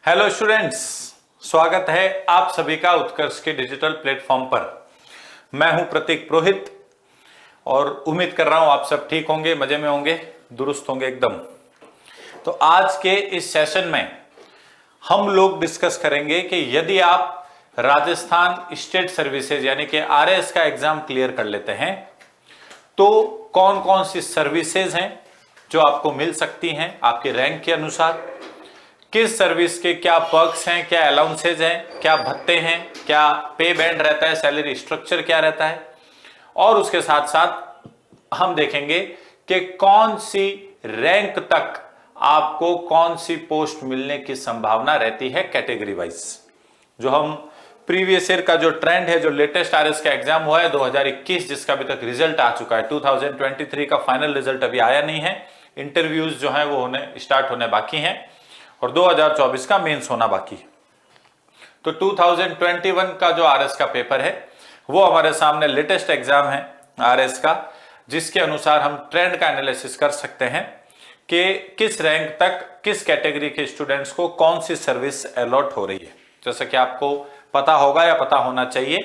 Hello students, स्वागत है आप सभी का उत्कर्ष के डिजिटल प्लेटफॉर्म पर। मैं हूं प्रतीक पुरोहित और उम्मीद कर रहा हूं आप सब ठीक होंगे, मजे में होंगे, दुरुस्त होंगे एकदम। तो आज के इस सेशन में हम लोग डिस्कस करेंगे कि यदि आप राजस्थान स्टेट सर्विसेज यानी कि आरएस का एग्जाम क्लियर कर लेते हैं तो कौन कौन सी सर्विसेज हैं जो आपको मिल सकती हैं आपके रैंक के अनुसार, किस सर्विस के क्या पर्क्स हैं, क्या अलाउंसेज हैं, क्या भत्ते हैं, क्या पे बैंड रहता है, सैलरी स्ट्रक्चर क्या रहता है, और उसके साथ साथ हम देखेंगे कि कौन सी रैंक तक आपको कौन सी पोस्ट मिलने की संभावना रहती है कैटेगरी वाइज। जो हम प्रीवियस ईयर का जो ट्रेंड है, जो लेटेस्ट आरएस का एग्जाम हुआ है 2021, जिसका अभी तक रिजल्ट आ चुका है, 2023 का फाइनल रिजल्ट अभी आया नहीं है, इंटरव्यूज जो है वो स्टार्ट होने बाकी हैं और 2024 का मेंस होना बाकी है। तो 2021 का जो आरएस का पेपर है वो हमारे सामने लेटेस्ट एग्जाम है आरएस का, जिसके अनुसार हम ट्रेंड का एनालिसिस कर सकते हैं कि किस रैंक तक किस कैटेगरी के स्टूडेंट्स को कौन सी सर्विस अलॉट हो रही है। जैसा कि आपको पता होगा या पता होना चाहिए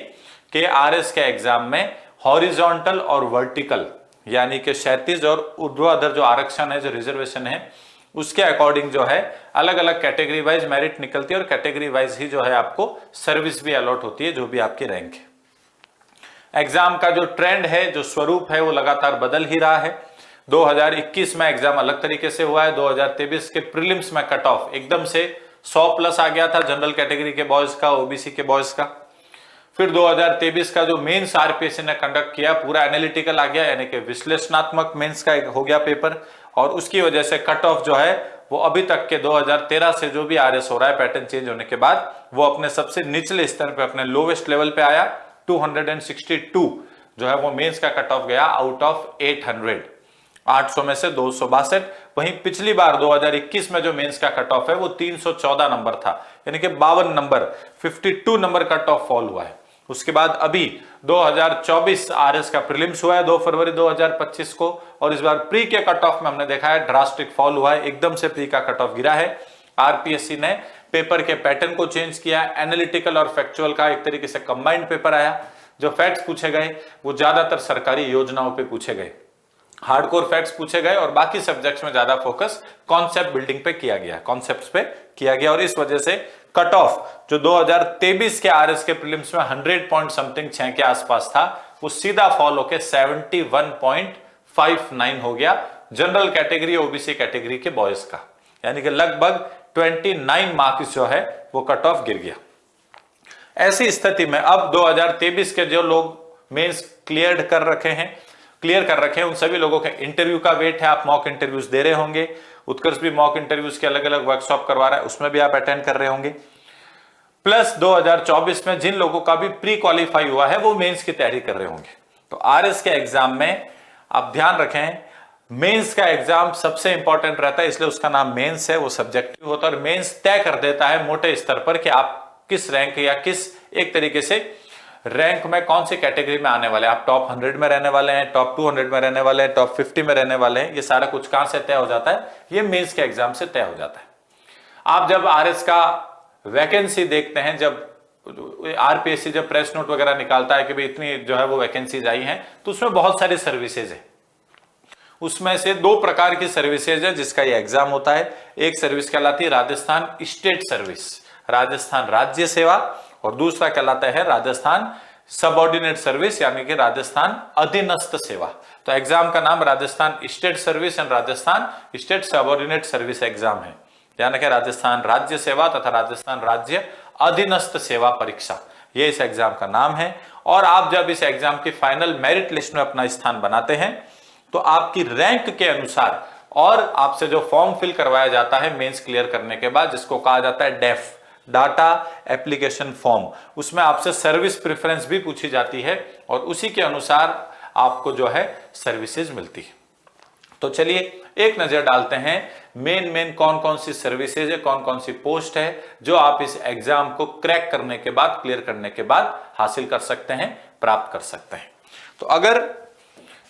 कि आरएस के एग्जाम में हॉरिजॉन्टल और वर्टिकल यानी कि क्षैतिज और ऊर्ध्वाधर जो आरक्षण है, जो रिजर्वेशन है, उसके अकॉर्डिंग जो है अलग अलग कैटेगरी वाइज मेरिट निकलती है और कैटेगरी वाइज ही जो है आपको सर्विस भी अलॉट होती है, जो भी आपकी रैंक है। एग्जाम का जो ट्रेंड है, जो स्वरूप है, वो लगातार बदल ही रहा है। 2021 में एग्जाम अलग तरीके से हुआ है। 2023 के प्रीलिम्स में कट ऑफ एकदम से 100+ आ गया था जनरल कैटेगरी के बॉयज का, ओबीसी के बॉयज का। फिर 2023 का जो मेंस आरपीएससी ने कंडक्ट किया, पूरा एनालिटिकल आ गया, यानी कि विश्लेषणात्मक मेंस का हो गया पेपर, और उसकी वजह से कट ऑफ जो है वो अभी तक के 2013 से जो भी आरएस हो रहा है, पैटर्न चेंज होने के बाद, वो अपने सबसे निचले स्तर पे, अपने लोवेस्ट लेवल पे आया। 262 जो है वो मेंस का कट ऑफ गया आउट ऑफ 800 में से 262। वहीं पिछली बार 2021 में जो मेंस का कट ऑफ है वो 314 नंबर था, यानी कि 52 number, 52 number cut off fall हुआ है। उसके बाद अभी 2024 आरएस का प्रीलिम्स हुआ है 2 फरवरी 2025 को, और इस बार प्री के कट ऑफ में हमने देखा है ड्रास्टिक फॉल हुआ है, एकदम से प्री का कट ऑफ गिरा है। आरपीएससी ने पेपर के पैटर्न को चेंज किया, एनालिटिकल और फैक्चुअल का एक तरीके से कंबाइंड पेपर आया। जो फैक्ट्स पूछे गए वो ज्यादातर सरकारी योजनाओं पे पूछे गए, हार्डकोर फैक्ट्स पूछे गए, और बाकी सब्जेक्ट्स में ज्यादा फोकस कॉन्सेप्ट बिल्डिंग पे किया गया, कॉन्सेप्ट्स पे किया गया, और इस वजह से कट ऑफ जो 2023 के आरएस के प्रीलिम्स में 100 पॉइंट समथिंग 6 के आसपास था, वो सीधा फॉल होकर 71.59 हो गया जनरल कैटेगरी ओबीसी कैटेगरी के बॉयज का, यानी कि लगभग 29 मार्क्स जो है वो कट ऑफ गिर गया। ऐसी स्थिति में अब 2023 के जो लोग मेंस क्लियर कर रखे हैं उन सभी लोगों के इंटरव्यू का वेट है। आप मॉक इंटरव्यूज दे रहे होंगे, उत्कर्ष भी मॉक इंटरव्यूज के अलग अलग वर्कशॉप करवा रहा है, उसमें भी आप अटेंड कर रहे होंगे। प्लस 2024 में जिन लोगों का भी प्री क्वालिफाई हुआ है वो मेंस की तैयारी कर रहे होंगे। तो आरएस के एग्जाम में आप ध्यान रखें, मेंस का एग्जाम सबसे इंपॉर्टेंट रहता है, इसलिए उसका नाम मेंस है, वो सब्जेक्टिव होता है और मेंस तय कर देता है मोटे स्तर पर कि आप किस रैंक या किस एक तरीके से रैंक में कौन सी कैटेगरी में आने वाले हैं। आप टॉप 100 में रहने वाले हैं, टॉप 200 में रहने वाले हैं, टॉप 50 में रहने वाले हैं, ये सारा कुछ कहां से तय हो जाता है, ये मेंस के एग्जाम से तय हो जाता है। आप जब आरएस का वैकेंसी देखते हैं, जब आरपीएससी जब प्रेस नोट वगैरह निकालता है कि भाई इतनी जो है वो वैकेंसीज आई हैं, तो उसमें बहुत सारी सर्विसेज है। उसमें से 2 प्रकार की सर्विसेज है जिसका ये एग्जाम होता है। एक सर्विस कहलाती है राजस्थान स्टेट सर्विस, राजस्थान राज्य सेवा, और दूसरा कहलाता है राजस्थान सबऑर्डिनेट सर्विस यानी कि राजस्थान अधीनस्थ सेवा। तो एग्जाम का नाम Rajasthan state service and Rajasthan state subordinate service exam है, यानी कि राजस्थान राज्य सेवा तथा राजस्थान राज्य अधीनस्थ सेवा परीक्षा, ये इस एग्जाम का नाम है। और आप जब इस एग्जाम की फाइनल मेरिट लिस्ट में अपना स्थान बनाते हैं तो आपकी रैंक के अनुसार और आपसे जो फॉर्म फिल करवाया जाता है मेंस क्लियर करने के बाद, जिसको कहा जाता है डेफ, डाटा एप्लीकेशन फॉर्म, उसमें आपसे सर्विस प्रेफरेंस भी पूछी जाती है और उसी के अनुसार आपको जो है सर्विसेज मिलती है। तो चलिए एक नजर डालते हैं मेन कौन कौन सी सर्विसेज है, कौन कौन सी पोस्ट है जो आप इस एग्जाम को क्रैक करने के बाद, क्लियर करने के बाद हासिल कर सकते हैं, प्राप्त कर सकते हैं। तो अगर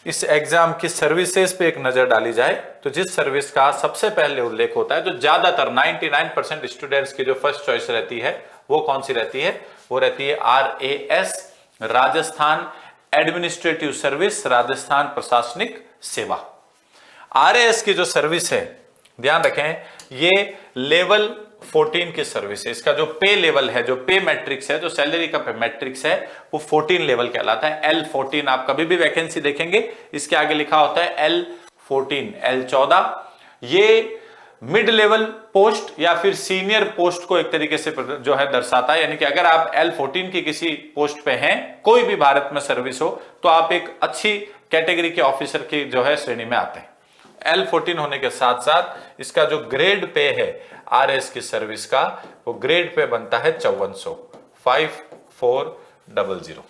इस एग्जाम की सर्विसेज पे एक नजर डाली जाए तो जिस सर्विस का सबसे पहले उल्लेख होता है, जो ज्यादातर 99% स्टूडेंट्स की जो फर्स्ट चॉइस रहती है, वो कौन सी रहती है? वो रहती है RAS, Rajasthan administrative service, Rajasthan प्रशासनिक सेवा। RAS की जो सर्विस है, ध्यान रखें, ये लेवल 14 की सर्विस है। इसका जो पे लेवल है, जो पे मैट्रिक्स है, जो सैलरी का पे मैट्रिक्स है, वो 14 लेवल कहलाता है। L14 आप कभी भी वैकेंसी देखेंगे, इसके आगे लिखा होता है L14, L14। ये मिड लेवल पोस्ट या फिर सीनियर पोस्ट को एक तरीके से जो है दर्शाता है। यानी कि अगर आप L14 की किसी पोस्ट पे हैं, कोई भी भारत में सर्विस हो, तो आप एक अच्छी कैटेगरी के ऑफिसर की जो है श्रेणी में आते हैं। L14 होने के साथ साथ इसका जो ग्रेड पे है RAS की सर्विस का, वो ग्रेड पे बनता है 5400, 5400।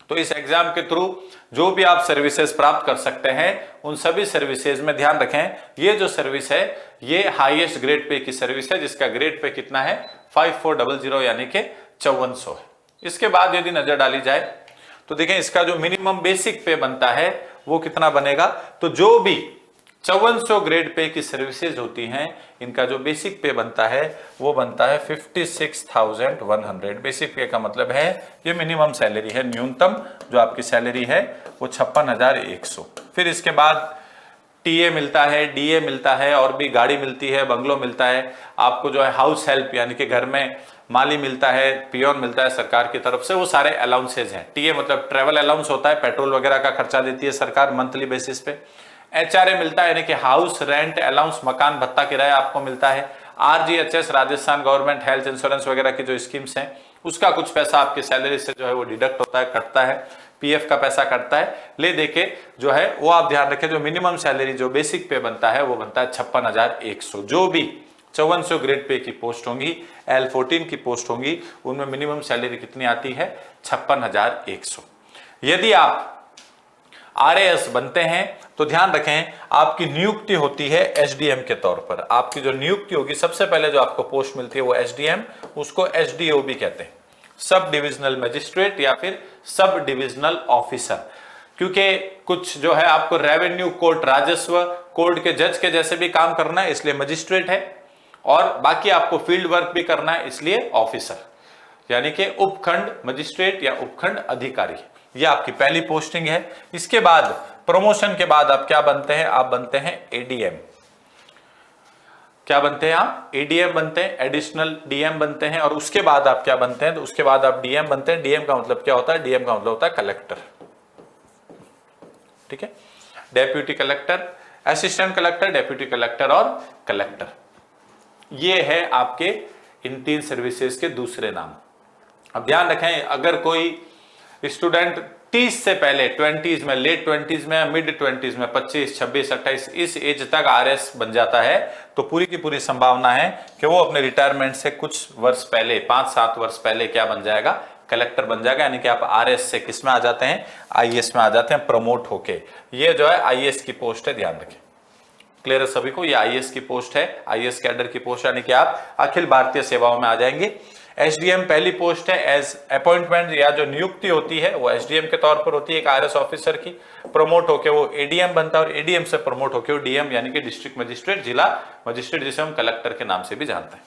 तो इस एग्जाम के थ्रू जो भी आप सर्विसेज प्राप्त कर सकते हैं, उन सभी सर्विसेज में ध्यान रखें, ये जो सर्विस है ये हाईएस्ट ग्रेड पे की सर्विस है, जिसका ग्रेड पे कितना है? 5400 यानी कि 5400 है। इसके बाद यदि नजर डाली जाए तो देखें, इसका जो मिनिमम बेसिक पे बनता है वो कितना बनेगा? तो जो भी 5400 ग्रेड पे की सर्विसेज होती हैं, इनका जो बेसिक पे बनता है वो बनता है 56,100। बेसिक पे का मतलब है ये मिनिमम सैलरी है, न्यूनतम जो आपकी सैलरी है वो 56,100। फिर इसके बाद टीए मिलता है, डीए मिलता है, और भी गाड़ी मिलती है, बंगलो मिलता है, आपको जो है हाउस हेल्प यानी कि घर में माली मिलता है, पियोन मिलता है सरकार की तरफ से, वो सारे अलाउंसेज हैं। टीए मतलब ट्रेवल अलाउंस होता है, पेट्रोल वगैरह का खर्चा देती है सरकार मंथली बेसिस पे। HRA मिलता है यानी कि हाउस रेंट अलाउंस, मकान भत्ता किराया आपको मिलता है। RGHS Rajasthan government health insurance वगैरह की जो स्कीम्स हैं, उसका कुछ पैसा आपकी सैलरी से जो है वो डिडक्ट होता है, कटता है, PF का पैसा कटता है। ले देके जो है वो आप ध्यान रखें, जो मिनिमम सैलरी जो बेसिक पे बनता है वो बनता है 56,100। जो भी 5400 ग्रेड पे की पोस्ट होंगी, L14 की पोस्ट होंगी, उनमें मिनिमम सैलरी कितनी आती है? 56,100। यदि आप RAS बनते हैं तो ध्यान रखें, आपकी नियुक्ति होती है SDM के तौर पर। आपकी जो नियुक्ति होगी, सबसे पहले जो आपको पोस्ट मिलती है वो SDM, उसको SDO भी कहते हैं, सब डिविजनल मजिस्ट्रेट या फिर सब डिविजनल ऑफिसर। क्योंकि कुछ जो है आपको रेवेन्यू कोर्ट, राजस्व कोर्ट के जज के जैसे भी काम करना है, इसलिए मजिस्ट्रेट है, और बाकी आपको फील्ड वर्क भी करना है, इसलिए ऑफिसर, यानी कि उपखंड मजिस्ट्रेट या उपखंड अधिकारी। ये आपकी पहली पोस्टिंग है। इसके बाद प्रमोशन के बाद आप क्या बनते हैं? आप बनते हैं ADM। क्या बनते हैं आप? ADM बनते हैं, एडिशनल DM बनते हैं। और उसके बाद आप क्या बनते हैं? तो उसके बाद आप DM बनते हैं। DM का मतलब क्या होता है? DM का मतलब होता है कलेक्टर, ठीक है, deputy collector, assistant collector, deputy collector और कलेक्टर। ये है आपके इन 3 सर्विसेज के दूसरे नाम। अब ध्यान रखें, अगर कोई स्टूडेंट 30 से पहले 20s में, लेट 20s में, मिड 20s में, 25, 26, 28 इस एज तक RS बन जाता है, तो पूरी की पूरी संभावना है कि वो अपने रिटायरमेंट से कुछ वर्ष पहले, 5-7 वर्ष पहले क्या बन जाएगा? कलेक्टर बन जाएगा। यानी कि आप RS से किस में आ जाते हैं? IAS में आ जाते हैं, प्रमोट होके। ये जो है IAS की पोस्ट है, ध्यान रखें। क्लियर है सभी को? ये IAS की पोस्ट है, IAS कैडर की पोस्ट, यानी कि आप अखिल भारतीय सेवाओं में आ जाएंगे। SDM पहली पोस्ट है, एज अपॉइंटमेंट या जो नियुक्ति होती है वो SDM के तौर पर होती है एक RS ऑफिसर की। प्रमोट होके वो ADM बनता है, और ADM से प्रमोट होके वो DM यानी कि डिस्ट्रिक्ट मजिस्ट्रेट, जिला मजिस्ट्रेट, जिसे हम कलेक्टर के नाम से भी जानते हैं।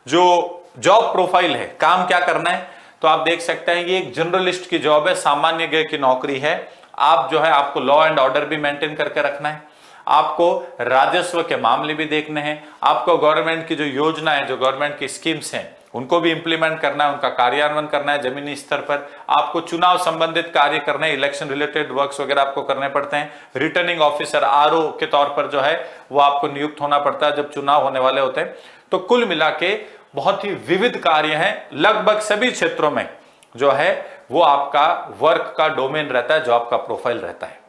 जो जॉब प्रोफाइल है, काम क्या करना है, तो आप देख सकते हैं ये एक जनरलिस्ट की जॉब है, सामान्य ज्ञ की नौकरी है। आप जो है आपको लॉ एंड ऑर्डर भी मेंटेन करके रखना है, आपको राजस्व के मामले भी देखने हैं, आपको गवर्नमेंट की जो योजना है, जो गवर्नमेंट की स्कीम्स हैं, उनको भी इंप्लीमेंट करना है, उनका कार्यान्वयन करना है जमीनी स्तर पर। आपको चुनाव संबंधित कार्य करने हैं, इलेक्शन रिलेटेड वर्क्स वगैरह आपको करने पड़ते हैं। रिटर्निंग ऑफिसर RO के तौर पर जो है वो आपको नियुक्त होना पड़ता है जब चुनाव होने वाले होते हैं। तो कुल मिला के बहुत ही विविध कार्य हैं, लगभग सभी क्षेत्रों में जो है वो आपका वर्क का डोमेन रहता है, जो आपका प्रोफाइल रहता है।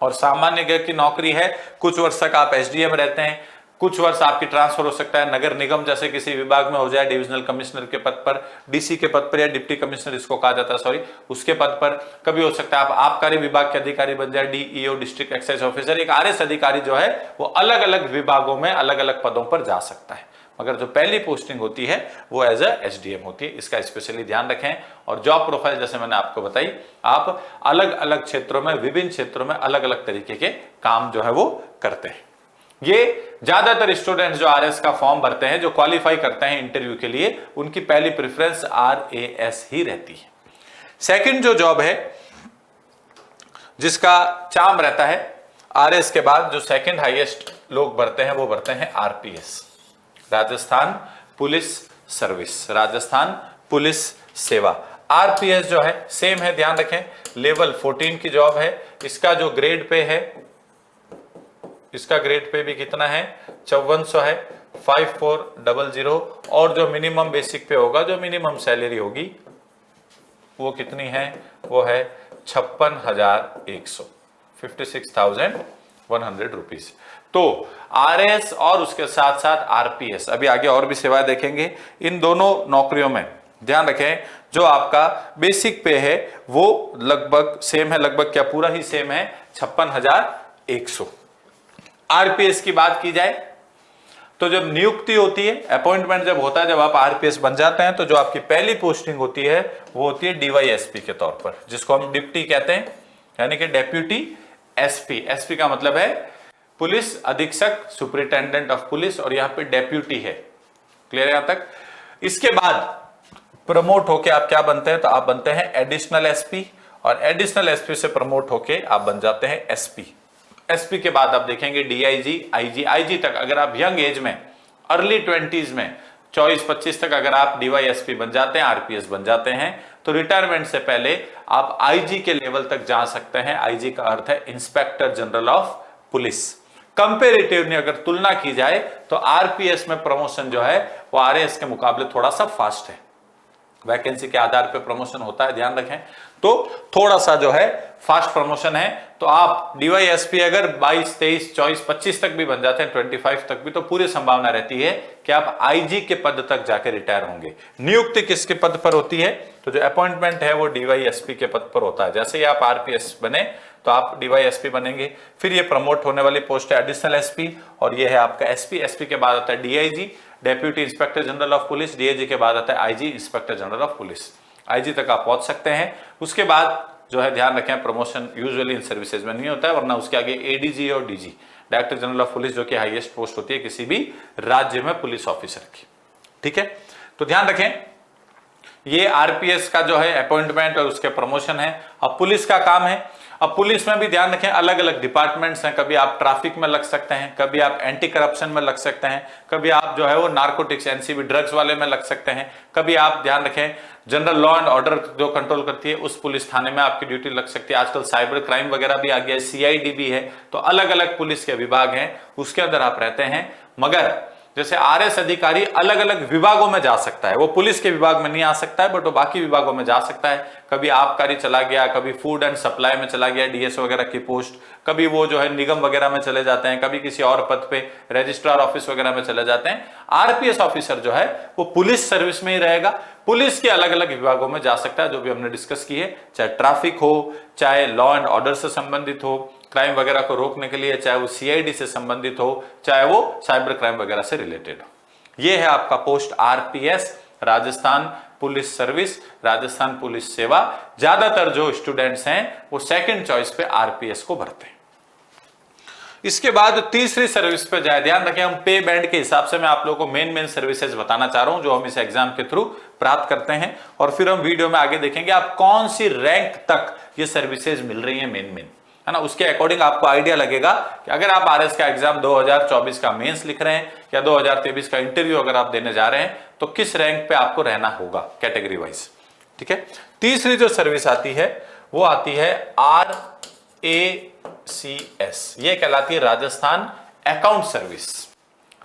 और सामान्य ज्ञ की नौकरी है, कुछ वर्ष तक आप SDM रहते हैं, कुछ वर्ष आपकी ट्रांसफर हो सकता है नगर निगम जैसे किसी विभाग में हो जाए, डिविजनल कमिश्नर के पद पर, DC के पद पर, या डिप्टी कमिश्नर इसको कहा जाता है, सॉरी, उसके पद पर। कभी हो सकता है आप आबकारी विभाग के अधिकारी बन जाए, DEO डिस्ट्रिक्ट एक्साइज ऑफिसर। एक RS अधिकारी जो है वो अलग अलग विभागों में अलग अलग पदों पर जा सकता है। मगर जो पहली पोस्टिंग होती है वो एज अ एसडीएम होती है। इसका स्पेशली ध्यान रखें। और जॉब प्रोफाइल जैसे मैंने आपको बताई, आप अलग अलग क्षेत्रों में, विभिन्न क्षेत्रों में अलग अलग तरीके के काम जो है वो करते हैं। ये ज्यादातर स्टूडेंट्स जो आरएस का फॉर्म भरते हैं, जो क्वालिफाई करते हैं इंटरव्यू के लिए, उनकी पहली प्रेफरेंस आरएएस ही रहती है। सेकंड जो जॉब है जिसका चार्म रहता है, आरएस के बाद जो सेकंड हाईएस्ट लोग भरते हैं वो भरते हैं RPS, Rajasthan police service, Rajasthan police सेवा। आरपीएस जो है सेम है, ध्यान रखें, लेवल 14 की जॉब है। इसका जो ग्रेड पे है, इसका ग्रेड पे भी कितना है, 5400 है, 5400। और जो मिनिमम बेसिक पे होगा, जो मिनिमम सैलरी होगी वो कितनी है, वो है 56,100, 56,100 रुपीज। तो आरएस और उसके साथ साथ आरपीएस, अभी आगे और भी सेवाएं देखेंगे। इन दोनों नौकरियों में ध्यान रखें, जो आपका बेसिक पे है वो लगभग सेम है, लगभग क्या पूरा ही सेम है, 56,100। आरपीएस की बात की जाए तो जब नियुक्ति होती है, अपॉइंटमेंट जब होता है, जब आप आरपीएस बन जाते हैं, तो जो आपकी पहली पोस्टिंग होती है वो होती है डीवाईएसपी के तौर पर, जिसको हम डिप्टी कहते हैं, यानी कि डेप्यूटी एसपी। एसपी का मतलब है पुलिस अधीक्षक, सुपरिटेंडेंट ऑफ पुलिस, और यहां पे डेप्यूटी है। क्लियर है यहां तक? इसके बाद प्रमोट होके आप क्या बनते हैं, तो आप बनते हैं एडिशनल एसपी, और एडिशनल एसपी से प्रमोट होके आप बन जाते हैं एसपी। एसपी के बाद आप देखेंगे डीआईजी, आईजी, आईजी तक अगर आप यंग एज में, अर्ली 20s में, 24-25 तक अगर आप डीवाईएसपी बन जाते हैं, आरपीएस बन जाते हैं, तो रिटायरमेंट से पहले आप आईजी के लेवल तक जा सकते हैं। आईजी का अर्थ है inspector general of police. Comparatively अगर तुलना की जाए तो आरपीएस में प्रमोशन जो है वो आरएएस के मुकाबले थोड़ा सा फास्ट है। वैकेंसी के आधार पर प्रमोशन होता है, ध्यान रखें, तो थोड़ा सा जो है फास्ट प्रमोशन है। तो आप डीवाईएसपी अगर 22, 23, 24, 25 तक भी बन जाते हैं, 25 तक भी, तो पूरी संभावना रहती है कि आप आईजी के पद तक जाकर रिटायर होंगे। नियुक्ति किसके पद पर होती है, तो जो अपॉइंटमेंट है वो डीवाईएसपी के पद पर होता है। जैसे ही आप आरपीएस बने तो आप डीवाईएसपी बनेंगे। फिर ये प्रमोट होने वाली पोस्ट है एडिशनल एसपी, और ये है आपका एसपी। एसपी के बाद आता है DIG, deputy inspector general of police. DIG के बाद आता है IG, inspector general of police. IG तक आप पहुंच सकते हैं। उसके बाद जो है ध्यान रखें, प्रमोशन यूजुअली इन सर्विसेज में नहीं होता है, वरना उसके आगे एडीजी और DG, director general of police, जो कि हाईएस्ट पोस्ट होती है किसी भी राज्य में पुलिस ऑफिसर की। ठीक है, तो ध्यान रखें, ये आरपीएस का जो है अपॉइंटमेंट और उसके प्रमोशन है। अब पुलिस का काम है। अब पुलिस में भी ध्यान रखें, अलग अलग डिपार्टमेंट्स हैं। कभी आप ट्रैफिक में लग सकते हैं, कभी आप एंटी करप्शन में लग सकते हैं, कभी आप जो है वो नार्कोटिक्स, एनसीबी, ड्रग्स वाले में लग सकते हैं, कभी आप ध्यान रखें जनरल लॉ एंड ऑर्डर जो कंट्रोल करती है उस पुलिस थाने में आपकी ड्यूटी लग सकती है। आजकल साइबर क्राइम वगैरह भी आ गया है, सीआईडी भी है। तो अलग अलग पुलिस के विभाग हैं, उसके अंदर आप रहते हैं। मगर जैसे आरएस अधिकारी अलग अलग विभागों में जा सकता है, वो पुलिस के विभाग में नहीं आ सकता है, बट वो बाकी विभागों में जा सकता है। कभी आबकारी चला गया, कभी फूड एंड सप्लाई में चला गया, डीएसओ वगैरह की पोस्ट, कभी वो जो है निगम वगैरह में चले जाते हैं, कभी किसी और पद पे रजिस्ट्रार ऑफिस वगैरह में चले जाते हैं। आरपीएस ऑफिसर जो है वो पुलिस सर्विस में ही रहेगा, पुलिस के अलग अलग विभागों में जा सकता है, जो भी हमने डिस्कस की है, चाहे ट्रैफिक हो, चाहे लॉ एंड ऑर्डर से संबंधित हो, क्राइम वगैरह को रोकने के लिए, चाहे वो सीआईडी से संबंधित हो, चाहे वो साइबर क्राइम वगैरह से रिलेटेड हो। ये है आपका post RPS, Rajasthan police service, Rajasthan police सेवा। ज्यादातर जो स्टूडेंट्स हैं वो सेकंड चॉइस पे आरपीएस को भरते हैं। इसके बाद तीसरी सर्विस पे जाए, ध्यान रखें, हम पे बैंड के हिसाब से मैं आप लोगों को मेन सेर्विसेज बताना चाह रहा हूं जो हम इस एग्जाम के थ्रू प्राप्त करते हैं, और फिर हम वीडियो में आगे देखेंगे आप कौन सी रैंक तक ये सर्विसेज मिल रही है मेन है ना। उसके अकॉर्डिंग आपको आइडिया लगेगा कि अगर आप आरएस का एग्जाम 2024 का मेंस लिख रहे हैं या 2023 का इंटरव्यू अगर आप देने जा रहे हैं तो किस रैंक पे आपको रहना होगा कैटेगरी वाइज। ठीक है, तीसरी जो सर्विस आती है वो आती है RACS, ये कहलाती है राजस्थान अकाउंट सर्विस,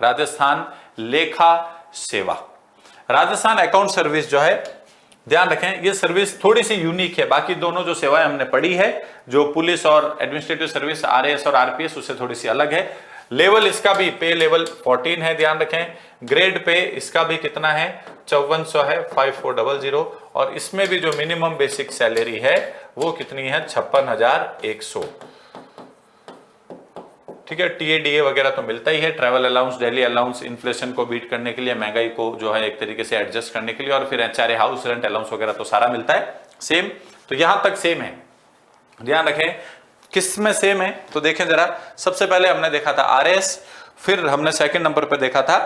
राजस्थान लेखा सेवा। राजस्थान अकाउंट सर्विस जो है, ध्यान रखें, ये सर्विस थोड़ी सी यूनिक है। बाकी दोनों जो सेवाएं हमने पढ़ी है, जो पुलिस और एडमिनिस्ट्रेटिव सर्विस आरएएस और आरपीएस, उससे थोड़ी सी अलग है। लेवल इसका भी पे लेवल 14 है, ध्यान रखें। ग्रेड पे इसका भी कितना है, 5400 है, 5400, और इसमें भी जो मिनिमम बेसिक सैलरी है वो कितनी है, 56,100। ठीक है। टीए वगैरह तो मिलता ही है, travel allowance, daily allowance, inflation को बीट करने के लिए, महंगाई को जो है एक तरीके से एडजस्ट करने के लिए, और फिर एचआरए, हाउस रेंट अलाउंस वगैरह तो सारा मिलता है सेम। तो यहां तक सेम है, ध्यान रखें किस में सेम है। तो देखें जरा, सबसे पहले हमने देखा था आरएस, फिर हमने सेकंड नंबर पे देखा था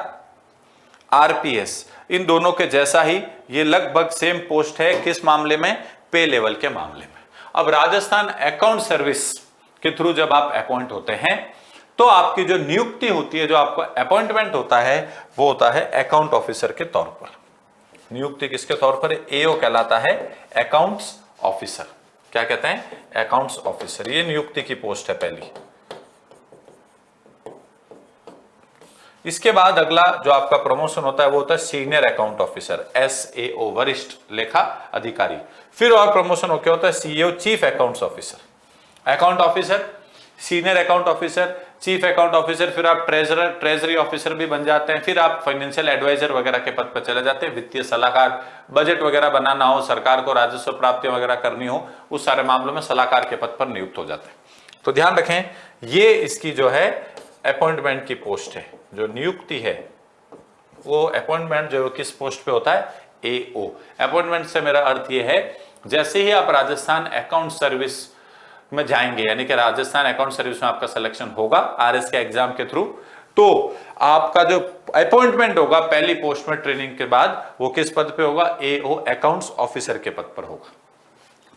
आरपीएस। इन दोनों के जैसा ही ये लगभग सेम पोस्ट है, किस मामले में, पे लेवल के मामले में। अब राजस्थान अकाउंट सर्विस के थ्रू जब आप अपॉइंट होते हैं तो आपकी जो नियुक्ति होती है, जो आपको अपॉइंटमेंट होता है, वो होता है अकाउंट ऑफिसर के तौर पर। नियुक्ति किसके तौर पर, एओ कहलाता है, अकाउंट्स ऑफिसर। क्या कहते हैं, अकाउंट्स ऑफिसर। ये नियुक्ति की पोस्ट है पहली। इसके बाद अगला जो आपका प्रमोशन होता है वो होता है सीनियर अकाउंट ऑफिसर, एसएओ, वरिष्ठ लेखा अधिकारी। फिर और प्रमोशन हो क्या होता है, CEO, chief accounts officer. Account officer, senior account officer, chief account officer, फिर आप ट्रेजरर, ट्रेजरी ऑफिसर भी बन जाते हैं। फिर आप फाइनेंशियल एडवाइजर वगैरह के पद पर चले जाते हैं, वित्तीय सलाहकार, बजट वगैरह बनाना हो, सरकार को राजस्व प्राप्ति वगैरह करनी हो, उस सारे मामलों में सलाहकार के पद पर नियुक्त हो जाते हैं। तो ध्यान रखें, ये इसकी जो है अपॉइंटमेंट की पोस्ट है। जो नियुक्ति है वो अपॉइंटमेंट जो किस पोस्ट पे होता है, एओ। अपॉइंटमेंट से मेरा अर्थ ये है, जैसे ही आप राजस्थान अकाउंट सर्विस में जाएंगे, यानी कि राजस्थान अकाउंट सर्विस में आपका सिलेक्शन होगा आरएस के एग्जाम के थ्रू, तो आपका जो अपॉइंटमेंट होगा पहली पोस्ट में ट्रेनिंग के बाद, वो किस पद पे होगा, एओ, अकाउंट्स ऑफिसर के पद पर होगा।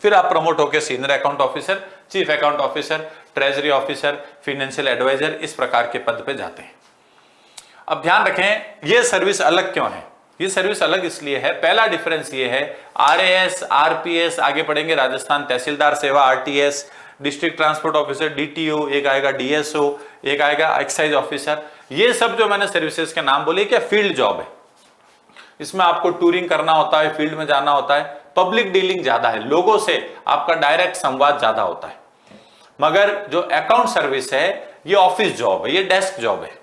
फिर आप प्रमोट होकर senior account officer, chief account officer, treasury officer, financial adviser, इस प्रकार के पद पे जाते हैं। अब ध्यान रखें, ये सर्विस अलग क्यों है। ये सर्विस अलग इसलिए है, पहला डिफरेंस ये है, आरएएस, आरपीएस, आगे पढ़ेंगे राजस्थान तहसीलदार सेवा, RTS, district transport officer, DTO, एक आएगा डीएसओ, एक आएगा एक्साइज ऑफिसर। ये सब जो मैंने सर्विसेज के नाम बोले, क्या फील्ड जॉब है। इसमें आपको टूरिंग करना होता है, फील्ड में जाना होता है, पब्लिक डीलिंग ज्यादा है, लोगों से आपका डायरेक्ट संवाद ज्यादा होता है। मगर जो अकाउंट सर्विस है, ये ऑफिस जॉब है, ये डेस्क जॉब है,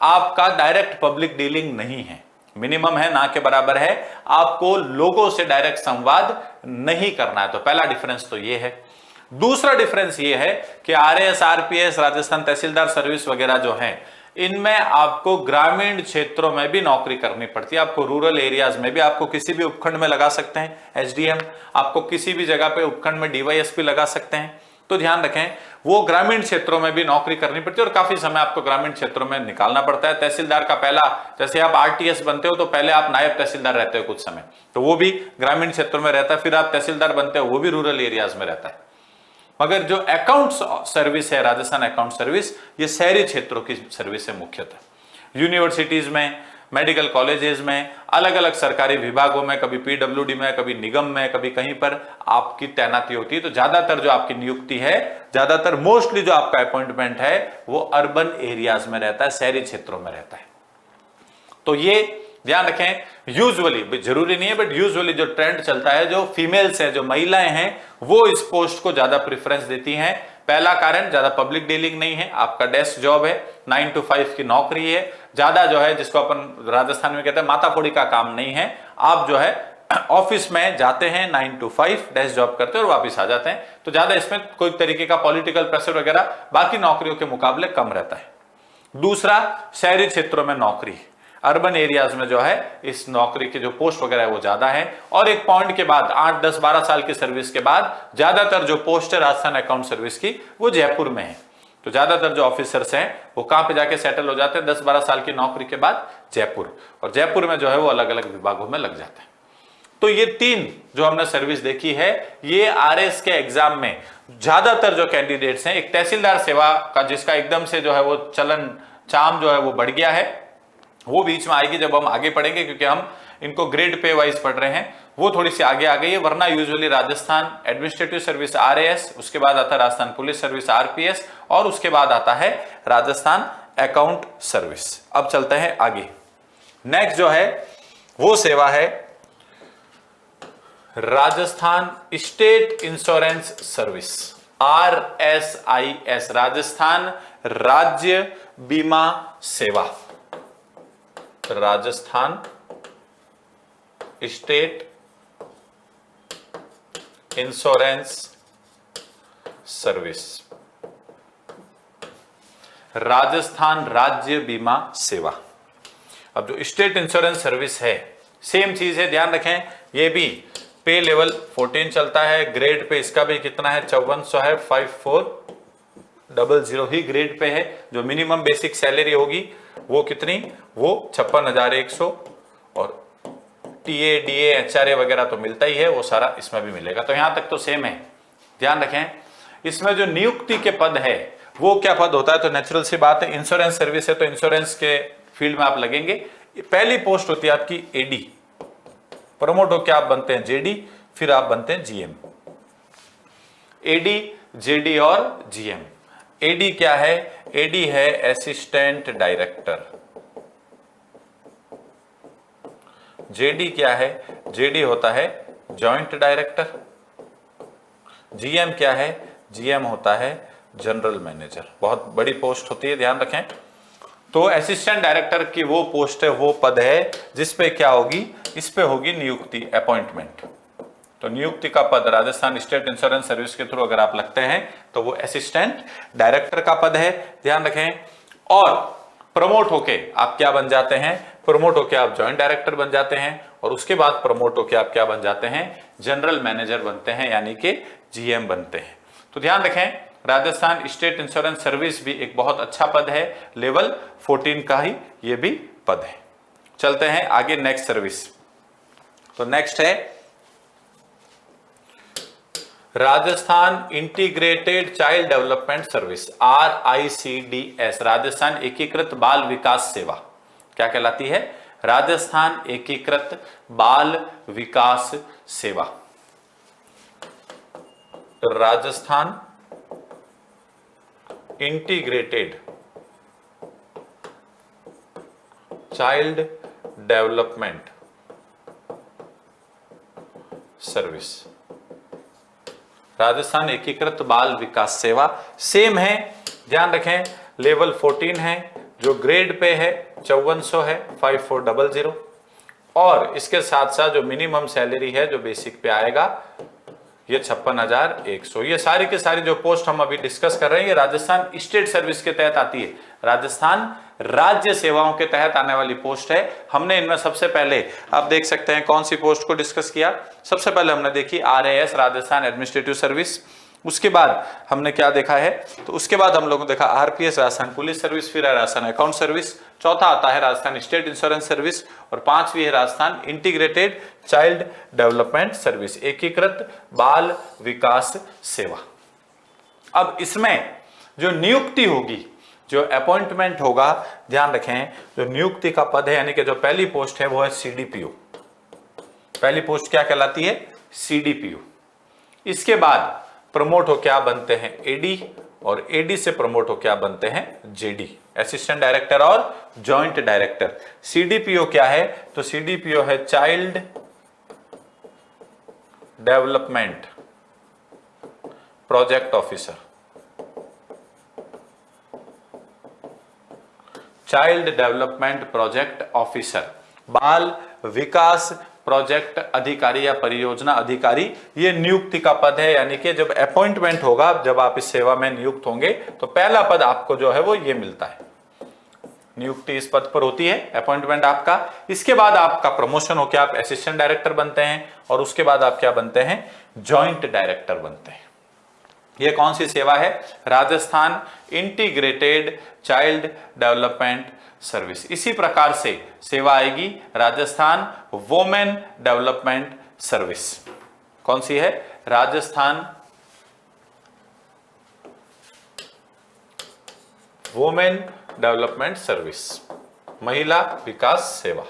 आपका डायरेक्ट पब्लिक डीलिंग नहीं है, मिनिमम है, ना के बराबर है, आपको लोगों से डायरेक्ट संवाद नहीं करना है। तो पहला डिफरेंस तो ये है। दूसरा डिफरेंस ये है कि आरएएस, आरपीएस, राजस्थान तहसीलदार सर्विस वगैरह जो है, इनमें आपको ग्रामीण क्षेत्रों में भी नौकरी करनी पड़ती है। आपको रूरल एरियाज में भी, आपको किसी भी उपखंड में लगा सकते हैं एसडीएम, आपको किसी भी जगह पे उपखंड में डीवाईएसपी लगा सकते हैं। तो ध्यान रखें, वो ग्रामीण क्षेत्रों में भी नौकरी करनी पड़ती है और काफी समय आपको ग्रामीण क्षेत्रों में निकालना पड़ता है। तहसीलदार का पहला, जैसे आप आरटीएस बनते हो तो पहले आप नायब तहसीलदार रहते हो कुछ समय, तो वो भी ग्रामीण क्षेत्रों में रहता है। फिर आप तहसीलदार बनते हो, वो भी रूरल एरियाज में रहता है। मगर जो अकाउंट्स सर्विस है, राजस्थान अकाउंट सर्विस, ये शहरी क्षेत्रों की सर्विस है मुख्यतः। यूनिवर्सिटीज में, मेडिकल कॉलेजेस में, अलग अलग सरकारी विभागों में, कभी पीडब्ल्यूडी में, कभी निगम में, कभी कहीं पर आपकी तैनाती होती है। तो ज्यादातर जो आपकी नियुक्ति है, ज्यादातर मोस्टली जो आपका अपॉइंटमेंट है, वो अर्बन एरियाज में रहता है, शहरी क्षेत्रों में रहता है। तो ये ध्यान रखें, यूजुअली, जरूरी नहीं है बट यूजुअली जो ट्रेंड चलता है, जो फीमेल्स हैं, जो महिलाएं हैं, वो इस पोस्ट को ज्यादा प्रेफरेंस देती हैं। पहला कारण, ज्यादा पब्लिक डीलिंग नहीं है, आपका डेस्क जॉब है, 9 to 5 की नौकरी है, ज्यादा जो है जिसको अपन राजस्थान में कहते हैं माथाफोड़ी का काम नहीं है। आप जो है ऑफिस में जाते हैं, 9 to 5 डेस्क जॉब करते हैं और वापिस आ जाते हैं। तो ज्यादा इसमें कोई तरीके का पॉलिटिकल प्रेशर वगैरह बाकी नौकरियों के मुकाबले कम रहता है। दूसरा, शहरी क्षेत्रों में नौकरी, अर्बन एरियाज में जो है इस नौकरी की जो पोस्ट वगैरह है वो ज्यादा है। और एक पॉइंट के बाद 8, 10, 12 साल की सर्विस के बाद ज्यादातर जो पोस्ट है राजस्थान अकाउंट सर्विस की, वो जयपुर में है। तो ज्यादातर जो ऑफिसर्स हैं वो कहां पे जाके सेटल हो जाते हैं, 10-12 साल की नौकरी के बाद जयपुर, और जयपुर में जो है वो अलग अलग विभागों में लग जाते हैं। तो ये 3 जो हमने सर्विस देखी है, ये आरएस के एग्जाम में ज्यादातर जो कैंडिडेट्स हैं, एक तहसीलदार सेवा का जिसका एकदम से जो है वो चलन चाम जो है वो बढ़ गया है, वो बीच में आएगी जब हम आगे पढ़ेंगे, क्योंकि हम इनको ग्रेड पे वाइज पढ़ रहे हैं, वो थोड़ी सी आगे आ गई है। वरना usually Rajasthan administrative service RAS, उसके बाद आता है राजस्थान पुलिस सर्विस आरपीएस, और उसके बाद आता है राजस्थान अकाउंट सर्विस। अब चलते हैं आगे। नेक्स्ट जो है वो सेवा है Rajasthan state insurance service, RSIS, Rajasthan राज्य बीमा सेवा, Rajasthan state insurance service. Rajasthan राज्य बीमा सेवा। अब जो स्टेट इंश्योरेंस सर्विस है सेम चीज है, ध्यान रखें, ये भी पे लेवल 14 चलता है, ग्रेड पे इसका भी कितना है 5400 है, 5400 ही ग्रेड पे है। जो मिनिमम बेसिक सैलरी होगी वो कितनी, वो 56,100 और टीए डीए एचआरए वगैरह तो मिलता ही है, वो सारा इसमें भी मिलेगा। तो यहां तक तो सेम है। ध्यान रखें इसमें जो नियुक्ति के पद है वो क्या पद होता है, तो नेचुरल सी बात है, इंश्योरेंस सर्विस है तो इंश्योरेंस के फील्ड में आप लगेंगे। पहली पोस्ट होती है आपकी एडी, प्रमोट होकर आप बनते हैं जेडी, फिर आप बनते हैं जीएम। एडी, जेडी और जीएम। एडी क्या है, एडी है असिस्टेंट डायरेक्टर। जेडी क्या है, जेडी होता है जॉइंट डायरेक्टर। जीएम क्या है, जीएम होता है जनरल मैनेजर। बहुत बड़ी पोस्ट होती है, ध्यान रखें। तो असिस्टेंट डायरेक्टर की वो पोस्ट है, वो पद है जिसपे क्या होगी, इस पे होगी नियुक्ति, अपॉइंटमेंट। तो नियुक्ति का पद राजस्थान स्टेट इंश्योरेंस सर्विस के थ्रू अगर आप लगते हैं तो वो असिस्टेंट डायरेक्टर का पद है, ध्यान रखें। और प्रमोट होके आप क्या बन जाते हैं, प्रमोट होके आप जॉइंट डायरेक्टर बन जाते हैं, और उसके बाद प्रमोट होके आप क्या बन जाते हैं, जनरल मैनेजर बनते हैं, यानी कि जीएम बनते हैं। तो ध्यान रखें राजस्थान स्टेट इंश्योरेंस सर्विस भी एक बहुत अच्छा पद है, लेवल 14 का ही ये भी पद है। चलते हैं आगे नेक्स्ट सर्विस। तो नेक्स्ट है Rajasthan integrated child development service, RICDS, Rajasthan एकीकृत बाल विकास सेवा। क्या कहलाती है, राजस्थान एकीकृत बाल विकास सेवा। Rajasthan integrated child development service, Rajasthan एकीकृत बाल विकास सेवा। सेम है, ध्यान रखें, लेवल 14 है, जो ग्रेड पे है 5400 है, 5400, और इसके साथ साथ जो मिनिमम सैलरी है जो बेसिक पे आएगा ये 56,100। ये सारी की सारी जो पोस्ट हम अभी डिस्कस कर रहे हैं ये राजस्थान स्टेट सर्विस के तहत आती है, राजस्थान राज्य सेवाओं के तहत आने वाली पोस्ट है। हमने इनमें सबसे पहले आप देख सकते हैं कौन सी पोस्ट को डिस्कस किया। सबसे पहले हमने देखी RAS, राजस्थान एडमिनिस्ट्रेटिव सर्विस। उसके बाद हमने क्या देखा है, तो उसके बाद हम लोगों ने देखा RPS, राजस्थान पुलिस सर्विस, फिर है राजस्थान अकाउंट सर्विस, चौथा आता है राजस्थान स्टेट इंश्योरेंस सर्विस, और पांचवी है Rajasthan integrated child development service, एकीकृत बाल विकास सेवा। अब इसमें जो नियुक्ति होगी, जो अपॉइंटमेंट होगा, ध्यान रखें, जो नियुक्ति का पद है यानी कि जो पहली पोस्ट है वो है CDPO। पहली पोस्ट क्या कहलाती है, CDPO। इसके बाद प्रमोट हो क्या बनते हैं AD, और AD से प्रमोट हो क्या बनते हैं JD, असिस्टेंट डायरेक्टर और जॉइंट डायरेक्टर। CDPO क्या है, तो CDPO है child development project officer. Child development project officer, बाल विकास प्रोजेक्ट अधिकारी या परियोजना अधिकारी, ये नियुक्ति का पद है। यानी कि जब अपॉइंटमेंट होगा, जब आप इस सेवा में नियुक्त होंगे तो पहला पद आपको जो है वो ये मिलता है, नियुक्ति इस पद पर होती है, अपॉइंटमेंट आपका। इसके बाद आपका प्रमोशन होकर आप असिस्टेंट डायरेक्टर बनते हैं, और उसके बाद आप क्या बनते हैं, जॉइंट डायरेक्टर बनते हैं। ये कौन सी सेवा है, Rajasthan integrated child development service. इसी प्रकार से सेवा आएगी राजस्थान वुमेन डेवलपमेंट सर्विस। कौन सी है, राजस्थान वुमेन डेवलपमेंट सर्विस, महिला विकास सेवा,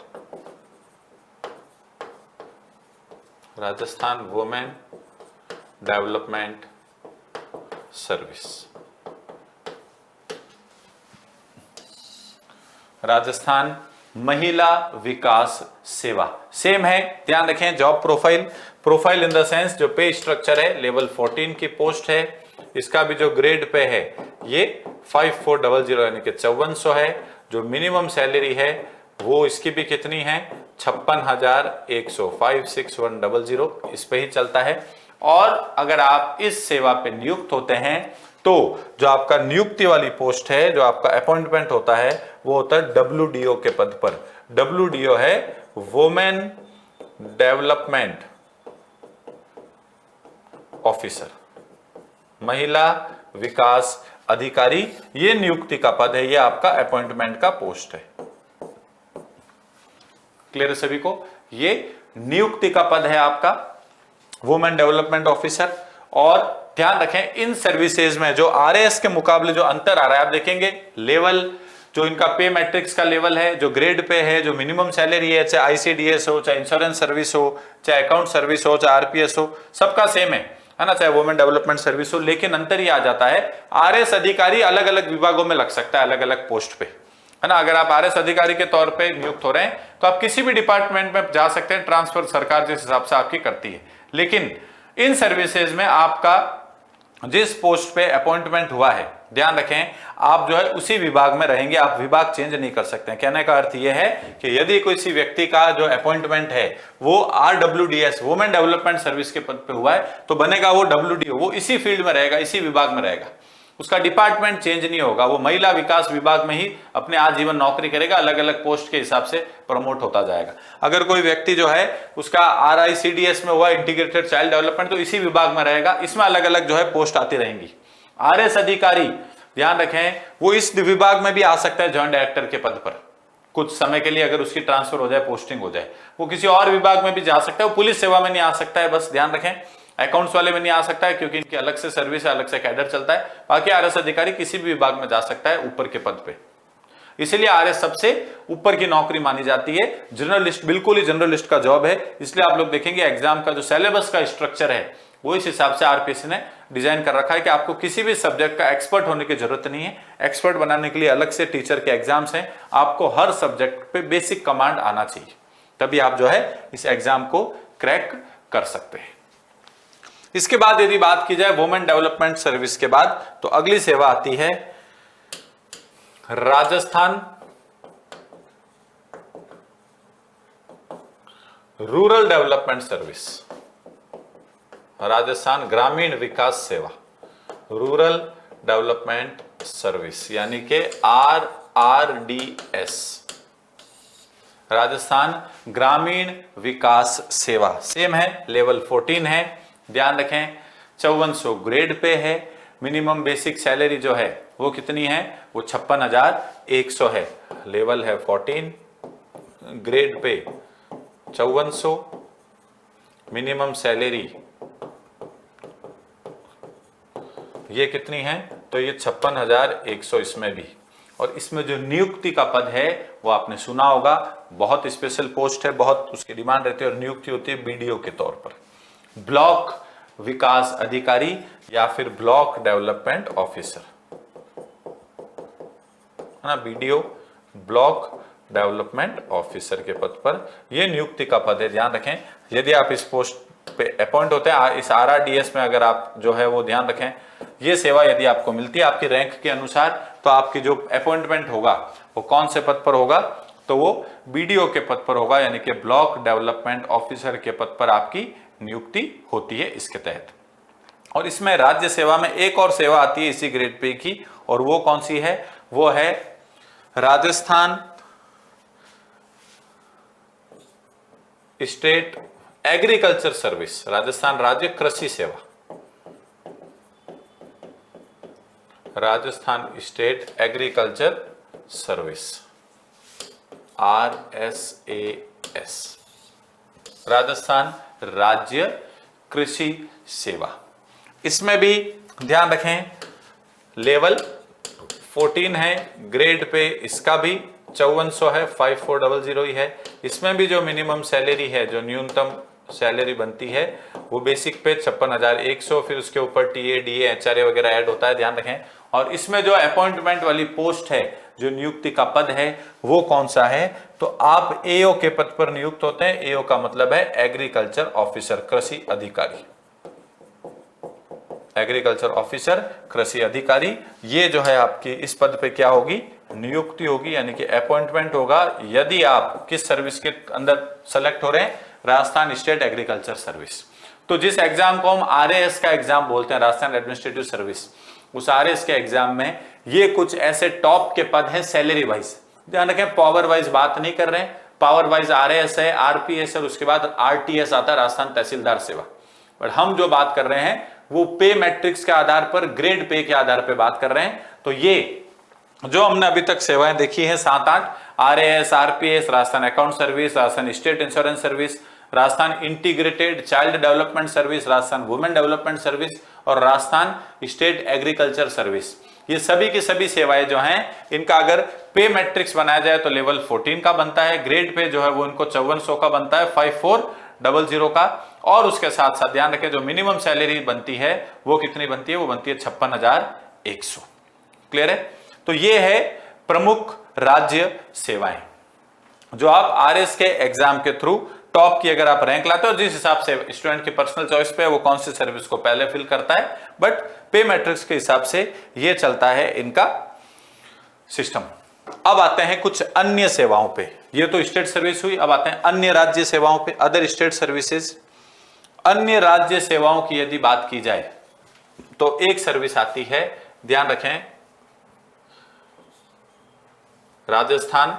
Rajasthan women development service, Rajasthan महिला विकास सेवा। सेम है, ध्यान रखें, job profile in the sense जो पे स्ट्रक्चर है, लेवल 14 की पोस्ट है। इसका भी जो ग्रेड पे है ये 5400 यानी कि 5400 है। जो मिनिमम सैलरी है वो इसकी भी कितनी है, 56,100, 56,100, इस पे ही चलता है। और अगर आप इस सेवा पे नियुक्त होते हैं तो जो आपका नियुक्ति वाली पोस्ट है, जो आपका अपॉइंटमेंट होता है, वो होता है WDO के पद पर। WDO है वुमेन डेवलपमेंट ऑफिसर, महिला विकास अधिकारी। ये नियुक्ति का पद है, ये आपका अपॉइंटमेंट का पोस्ट है। क्लियर है सभी को? ये नियुक्ति का पद है आपका वुमेन डेवलपमेंट ऑफिसर। और ध्यान रखें, इन सर्विसेज में जो RAS के मुकाबले जो अंतर आ रहा है, आप देखेंगे लेवल, जो इनका पे मैट्रिक्स का लेवल है, जो ग्रेड पे है, जो मिनिमम सैलरी है, चाहे ICDS हो, चाहे इंश्योरेंस सर्विस हो, चाहे अकाउंट सर्विस हो, चाहे RPS हो, सबका सेम है ना, चाहे वुमेन डेवलपमेंट सर्विस हो। लेकिन अंतर ये आ जाता है, RAS अधिकारी अलग अलग विभागों में लग सकता है, अलग अलग पोस्ट पे, है ना। अगर आप RAS अधिकारी के तौर पे नियुक्त हो रहे हैं तो आप किसी भी डिपार्टमेंट में जा सकते हैं, ट्रांसफर सरकार जिस हिसाब से आपकी करती है। लेकिन इन सर्विसेज में आपका जिस पोस्ट पे अपॉइंटमेंट हुआ है, ध्यान रखें, आप जो है उसी विभाग में रहेंगे, आप विभाग चेंज नहीं कर सकते हैं। कहने का अर्थ यह है कि यदि किसी व्यक्ति का जो अपॉइंटमेंट है वो RWDS वुमेन डेवलपमेंट सर्विस के पद पे हुआ है, तो बनेगा वो WDO, वो इसी फील्ड में रहेगा, इसी विभाग में रहेगा, उसका डिपार्टमेंट चेंज नहीं होगा, वो महिला विकास विभाग में ही अपने आजीवन नौकरी करेगा, अलग अलग पोस्ट के हिसाब से प्रमोट होता जाएगा। अगर कोई व्यक्ति जो है उसका RICDS में हुआ इंटीग्रेटेड चाइल्ड डेवलपमेंट, तो इसी विभाग में रहेगा, इसमें अलग अलग जो है पोस्ट आती रहेंगी। RAS अधिकारी ध्यान रखें, वो इस विभाग में भी आ सकता है जॉइंट डायरेक्टर के पद पर कुछ समय के लिए, अगर उसकी ट्रांसफर हो जाए, पोस्टिंग हो जाए, वो किसी और विभाग में भी जा सकता है, वो पुलिस सेवा में नहीं आ सकता है, बस ध्यान रखें। अकाउंट्स वाले में नहीं आ सकता है क्योंकि इनकी अलग से सर्विस है, अलग से कैडर चलता है। बाकी RAS अधिकारी किसी भी विभाग में जा सकता है ऊपर के पद पे, इसीलिए RAS सबसे ऊपर की नौकरी मानी जाती है। जर्नलिस्ट बिल्कुल ही जर्नलिस्ट का जॉब है, इसलिए आप लोग देखेंगे एग्जाम का जो सिलेबस का स्ट्रक्चर है वो इस हिसाब से RPSC ने डिजाइन कर रखा है कि आपको किसी भी सब्जेक्ट का एक्सपर्ट होने की जरूरत नहीं है। एक्सपर्ट बनाने के लिए अलग से टीचर के एग्जाम्स हैं, आपको हर सब्जेक्ट पे बेसिक कमांड आना चाहिए, तभी आप जो है इस एग्जाम को क्रैक कर सकते हैं। इसके बाद यदि बात की जाए वुमेन डेवलपमेंट सर्विस के बाद, तो अगली सेवा आती है Rajasthan rural development service, Rajasthan ग्रामीण विकास सेवा, रूरल डेवलपमेंट सर्विस यानी कि RRDS, राजस्थान ग्रामीण विकास सेवा। सेम है, लेवल 14 है, ध्यान रखें, 5400 ग्रेड पे है, मिनिमम बेसिक सैलरी जो है वो कितनी है, वो 56,100 है, लेवल है 14, ग्रेड पे 5400, मिनिमम सैलरी ये कितनी है, तो ये 56,100 इसमें भी। और इसमें जो नियुक्ति का पद है वो आपने सुना होगा, बहुत स्पेशल पोस्ट है, बहुत उसकी डिमांड रहती है, और नियुक्ति होती है BDO के तौर पर, ब्लॉक विकास अधिकारी या फिर ब्लॉक डेवलपमेंट ऑफिसर, है ना। BDO ब्लॉक डेवलपमेंट ऑफिसर के पद पर यह नियुक्ति का पद है। ध्यान रखें, यदि आप इस पोस्ट पे अपॉइंट होते हैं, इस RRDS में अगर आप जो है वो ध्यान रखें, ये सेवा यदि आपको मिलती है आपकी रैंक के अनुसार, तो आपकी जो अपॉइंटमेंट होगा वो कौन से पद पर होगा, तो वो BDO के पद पर होगा, यानी कि ब्लॉक डेवलपमेंट ऑफिसर के पद पर आपकी नियुक्ति होती है इसके तहत। और इसमें राज्य सेवा में एक और सेवा आती है इसी ग्रेड पे की, और वो कौन सी है, वो है Rajasthan state agriculture service, Rajasthan राज्य कृषि सेवा, Rajasthan state agriculture service RSAS, Rajasthan राज्य कृषि सेवा। इसमें भी ध्यान रखें, लेवल 14 है, ग्रेड पे इसका भी 5400 है, 5400 ही है। इसमें भी जो मिनिमम सैलरी है, जो न्यूनतम सैलरी बनती है, वो बेसिक पे 56,100, फिर उसके ऊपर TA DA HRA वगैरह ऐड होता है, ध्यान रखें। और इसमें जो अपॉइंटमेंट वाली पोस्ट है, जो नियुक्ति का पद है, वो कौन सा है, तो आप AO के पद पर नियुक्त होते हैं। AO का मतलब है एग्रीकल्चर ऑफिसर, कृषि अधिकारी, एग्रीकल्चर ऑफिसर कृषि अधिकारी। ये जो है आपकी इस पद पे क्या होगी, नियुक्ति होगी, यानी कि अपॉइंटमेंट होगा। यदि आप किस सर्विस के अंदर सेलेक्ट हो रहे हैं, राजस्थान स्टेट एग्रीकल्चर सर्विस। तो जिस एग्जाम को हम RAS का एग्जाम बोलते हैं, राजस्थान एडमिनिस्ट्रेटिव सर्विस, उस आरएएस के एग्जाम में ये कुछ ऐसे टॉप के पद हैं सैलरी वाइज। ध्यान रखें, पावर वाइज बात नहीं कर रहे हैं, पावर वाइज आरएएस है, आरपीएस है, और उसके बाद आरटीएस आता है, राजस्थान तहसीलदार सेवा। बट हम जो बात कर रहे हैं वो पे मैट्रिक्स के आधार पर, ग्रेड पे के आधार पर बात कर रहे हैं। तो ये जो हमने अभी तक सेवाएं देखी हैं 7-8, RAS, RPS, Rajasthan account service, Rajasthan state insurance service, Rajasthan integrated child development service, Rajasthan women development service और राजस्थान स्टेट एग्रीकल्चर सर्विस, ये सभी की सभी सेवाएं जो हैं इनका अगर पे मैट्रिक्स बनाया जाए तो लेवल 14 का बनता है, ग्रेड पे जो है वो इनको 5400 का बनता है, 5400 का। और उसके साथ साथ ध्यान रखें जो मिनिमम सैलरी बनती है वो कितनी बनती है, वो बनती है 56,100। क्लियर है? तो ये है प्रमुख राज्य सेवाएं जो आप आरएस के एग्जाम के थ्रू टॉप की अगर आप रैंक लाते हो, जिस हिसाब से स्टूडेंट की पर्सनल चॉइस पे वो कौन सी सर्विस को पहले फिल करता है, बट पे मैट्रिक्स के हिसाब से ये चलता है इनका सिस्टम। अब आते हैं कुछ अन्य सेवाओं पे। ये तो स्टेट सर्विस हुई, अब आते हैं अन्य राज्य सेवाओं पे, अदर स्टेट सर्विसेज। अन्य राज्य सेवाओं की यदि बात की जाए तो एक सर्विस आती है, ध्यान रखें, Rajasthan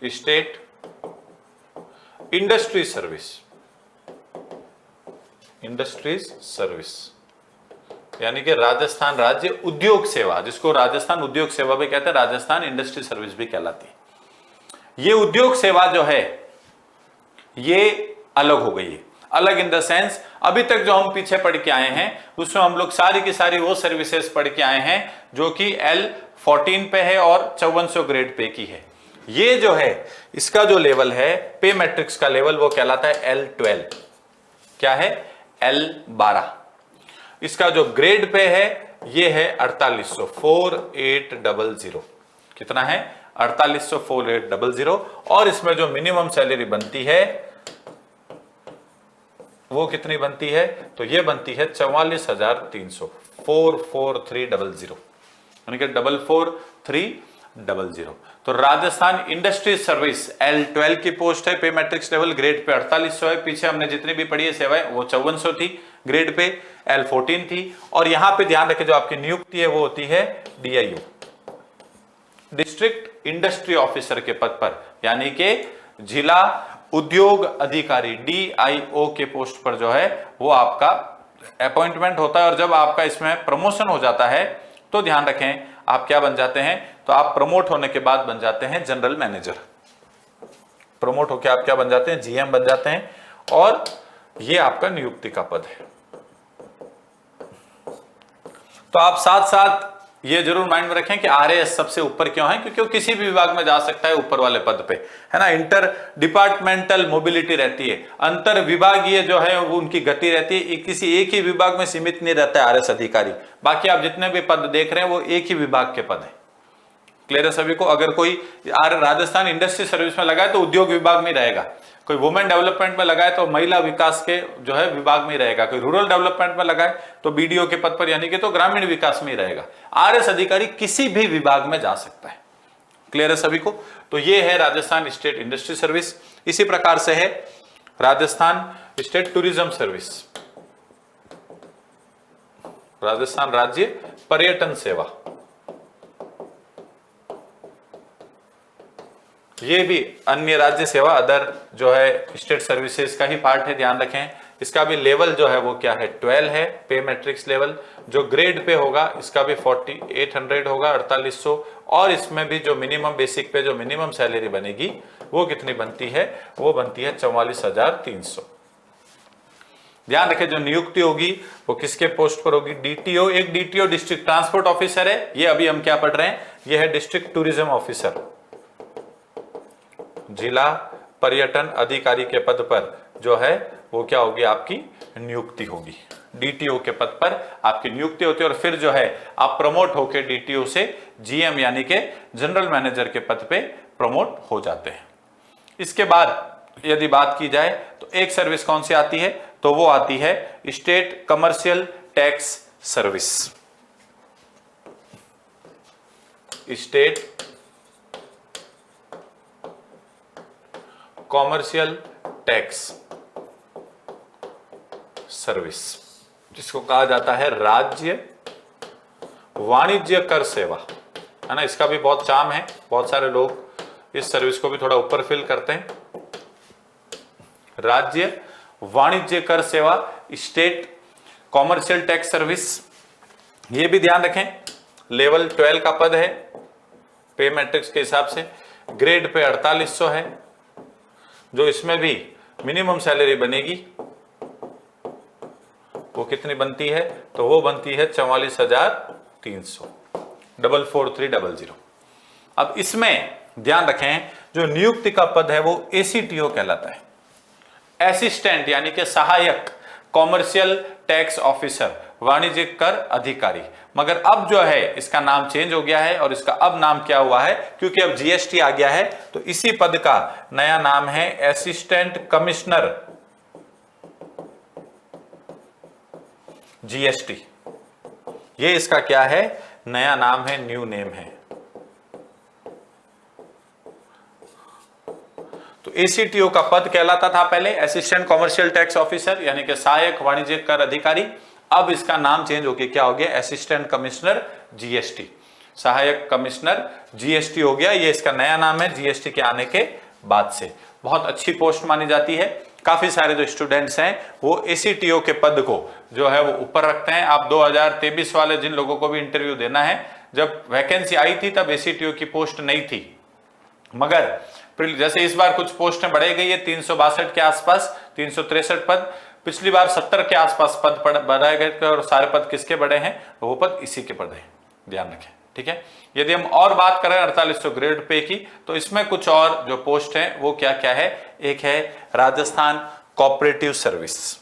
state industry service. Industries service यानी कि राजस्थान राज्य उद्योग सेवा, जिसको राजस्थान उद्योग सेवा भी कहते हैं, राजस्थान इंडस्ट्री सर्विस भी कहलाती है। ये उद्योग सेवा जो है ये अलग हो गई है। अलग इन द सेंस, अभी तक जो हम पीछे पढ़ के आए हैं उसमें हम लोग सारी की सारी वो सर्विसेज पढ़ के आए हैं जो कि L14 पे है और 5400 ग्रेड पे की है। ये जो है इसका जो लेवल है पे मैट्रिक्स का लेवल वो कहलाता है L12। क्या है? L12। इसका जो ग्रेड पे है ये है 4800, 4800। कितना है? 4800, 4800। और इसमें जो मिनिमम सैलरी बनती है वो कितनी बनती है? तो ये बनती है 44,300, 44300, यानी कि 44300। तो राजस्थान इंडस्ट्री सर्विस L12 की पोस्ट है, पे मैट्रिक्स लेवल ग्रेड पे 4800 है। पीछे हमने जितनी भी पढ़ी है सेवाएं वो 5400 थी, ग्रेड पे L14 थी। और यहां पे ध्यान रखें जो आपकी नियुक्ति है वो होती है DIO, डिस्ट्रिक्ट इंडस्ट्री ऑफिसर के पद पर, यानी कि जिला उद्योग अधिकारी DIO के पोस्ट पर जो है वो आपका अपॉइंटमेंट होता है। और जब आपका इसमें प्रमोशन हो जाता है तो ध्यान रखें आप क्या बन जाते हैं, तो आप प्रमोट होने के बाद बन जाते हैं जनरल मैनेजर। प्रमोट होकर आप क्या बन जाते हैं? GM बन जाते हैं। और ये आपका नियुक्ति का पद है। तो आप साथ साथ ये जरूर माइंड में रखें कि आरएएस सबसे ऊपर क्यों है, क्योंकि वो किसी भी विभाग में जा सकता है ऊपर वाले पद पे, है ना। इंटर डिपार्टमेंटल मोबिलिटी रहती है, अंतर विभागीय जो है वो उनकी गति रहती है, किसी एक ही विभाग में सीमित नहीं रहता है आरएएस अधिकारी। बाकी आप जितने भी पद देख रहे हैं वो एक ही विभाग के पद है। क्लियर है सभी को? अगर कोई राजस्थान इंडस्ट्री सर्विस में लगा है तो उद्योग विभाग में रहेगा, कोई वुमेन डेवलपमेंट में लगा है तो महिला विकास के जो है विभाग में रहेगा, कोई रूरल डेवलपमेंट में लगा है तो BDO के पद पर यानी कि तो ग्रामीण विकास में ही रहेगा। आरएएस अधिकारी किसी भी विभाग में जा सकता है। क्लियर है सभी को? तो ये है राजस्थान स्टेट इंडस्ट्री सर्विस। इसी प्रकार से है Rajasthan state tourism service, Rajasthan राज्य पर्यटन सेवा। ये भी अन्य राज्य सेवा, अदर जो है स्टेट सर्विसेज का ही पार्ट है। ध्यान रखें इसका भी लेवल जो है वो क्या है? 12 है पे मैट्रिक्स लेवल। जो ग्रेड पे होगा इसका भी 4800 होगा, 4800। और इसमें भी जो मिनिमम बेसिक पे जो मिनिमम सैलरी बनेगी वो कितनी बनती है? वो बनती है 44,300। ध्यान रखें जो नियुक्ति होगी वो किसके पोस्ट पर होगी? DTO। एक DTO डिस्ट्रिक्ट ट्रांसपोर्ट ऑफिसर है, ये अभी हम क्या पढ़ रहे हैं, ये है डिस्ट्रिक्ट टूरिज्म ऑफिसर, जिला पर्यटन अधिकारी के पद पर जो है वो क्या होगी? आपकी नियुक्ति होगी। DTO के पद पर आपकी नियुक्ति होती है और फिर जो है आप प्रमोट होकर DTO से GM यानी के जनरल मैनेजर के पद पे प्रमोट हो जाते हैं। इसके बाद यदि बात की जाए तो एक सर्विस कौन सी आती है? तो वो आती है state commercial tax service. State commercial tax service. जिसको कहा जाता है राज्य वाणिज्य कर सेवा, है ना। इसका भी बहुत चाम है, बहुत सारे लोग इस सर्विस को भी थोड़ा ऊपर फिल करते हैं। राज्य वाणिज्य कर सेवा, स्टेट कॉमर्शियल टैक्स सर्विस, ये भी ध्यान रखें, लेवल 12 का पद है पे मैट्रिक्स के हिसाब से, ग्रेड पे 4800 है। जो इसमें भी मिनिमम सैलरी बनेगी वो कितनी बनती है, तो वो बनती है 44,300, 44,300। अब इसमें ध्यान रखें, जो नियुक्ति का पद है वो एसीटीओ कहलाता है, असिस्टेंट यानी कि सहायक कॉमर्शियल टैक्स ऑफिसर, वाणिज्यिक कर अधिकारी। मगर अब जो है इसका नाम चेंज हो गया है, और इसका अब नाम क्या हुआ है, क्योंकि अब जीएसटी आ गया है, तो इसी पद का नया नाम है असिस्टेंट कमिश्नर जीएसटी। ये इसका क्या है, नया नाम है, न्यू नेम है। तो एसीटीओ का पद कहलाता था पहले असिस्टेंट कॉमर्शियल टैक्स ऑफिसर, यानी कि सहायक वाणिज्यिक कर अधिकारी। अब इसका नाम चेंज होकर क्या हो गया, असिस्टेंट कमिश्नर जीएसटी, सहायक कमिश्नर जीएसटी हो गया। ये इसका नया नाम है जीएसटी के आने के बाद से। बहुत अच्छी पोस्ट मानी जाती है, काफी सारे जो स्टूडेंट्स हैं वो एसीटीओ के पद को जो है वो ऊपर रखते हैं। आप 2023 वाले जिन लोगों को भी इंटरव्यू देना है, जब वैकेंसी आई थी तब एसीटीओ की पोस्ट नहीं थी, मगर जैसे इस बार कुछ पोस्टें बढ़ाई गई है, 362 के आसपास, 363 पद, पिछली बार 70 के आसपास पद बढ़ाए गए, और सारे पद किसके बढ़े हैं, वो पद इसी के पद हैं, ध्यान रखें, ठीक है। यदि हम और बात करें 4800 ग्रेड पे की, तो इसमें कुछ और जो पोस्ट हैं वो क्या क्या है, एक है Rajasthan cooperative service,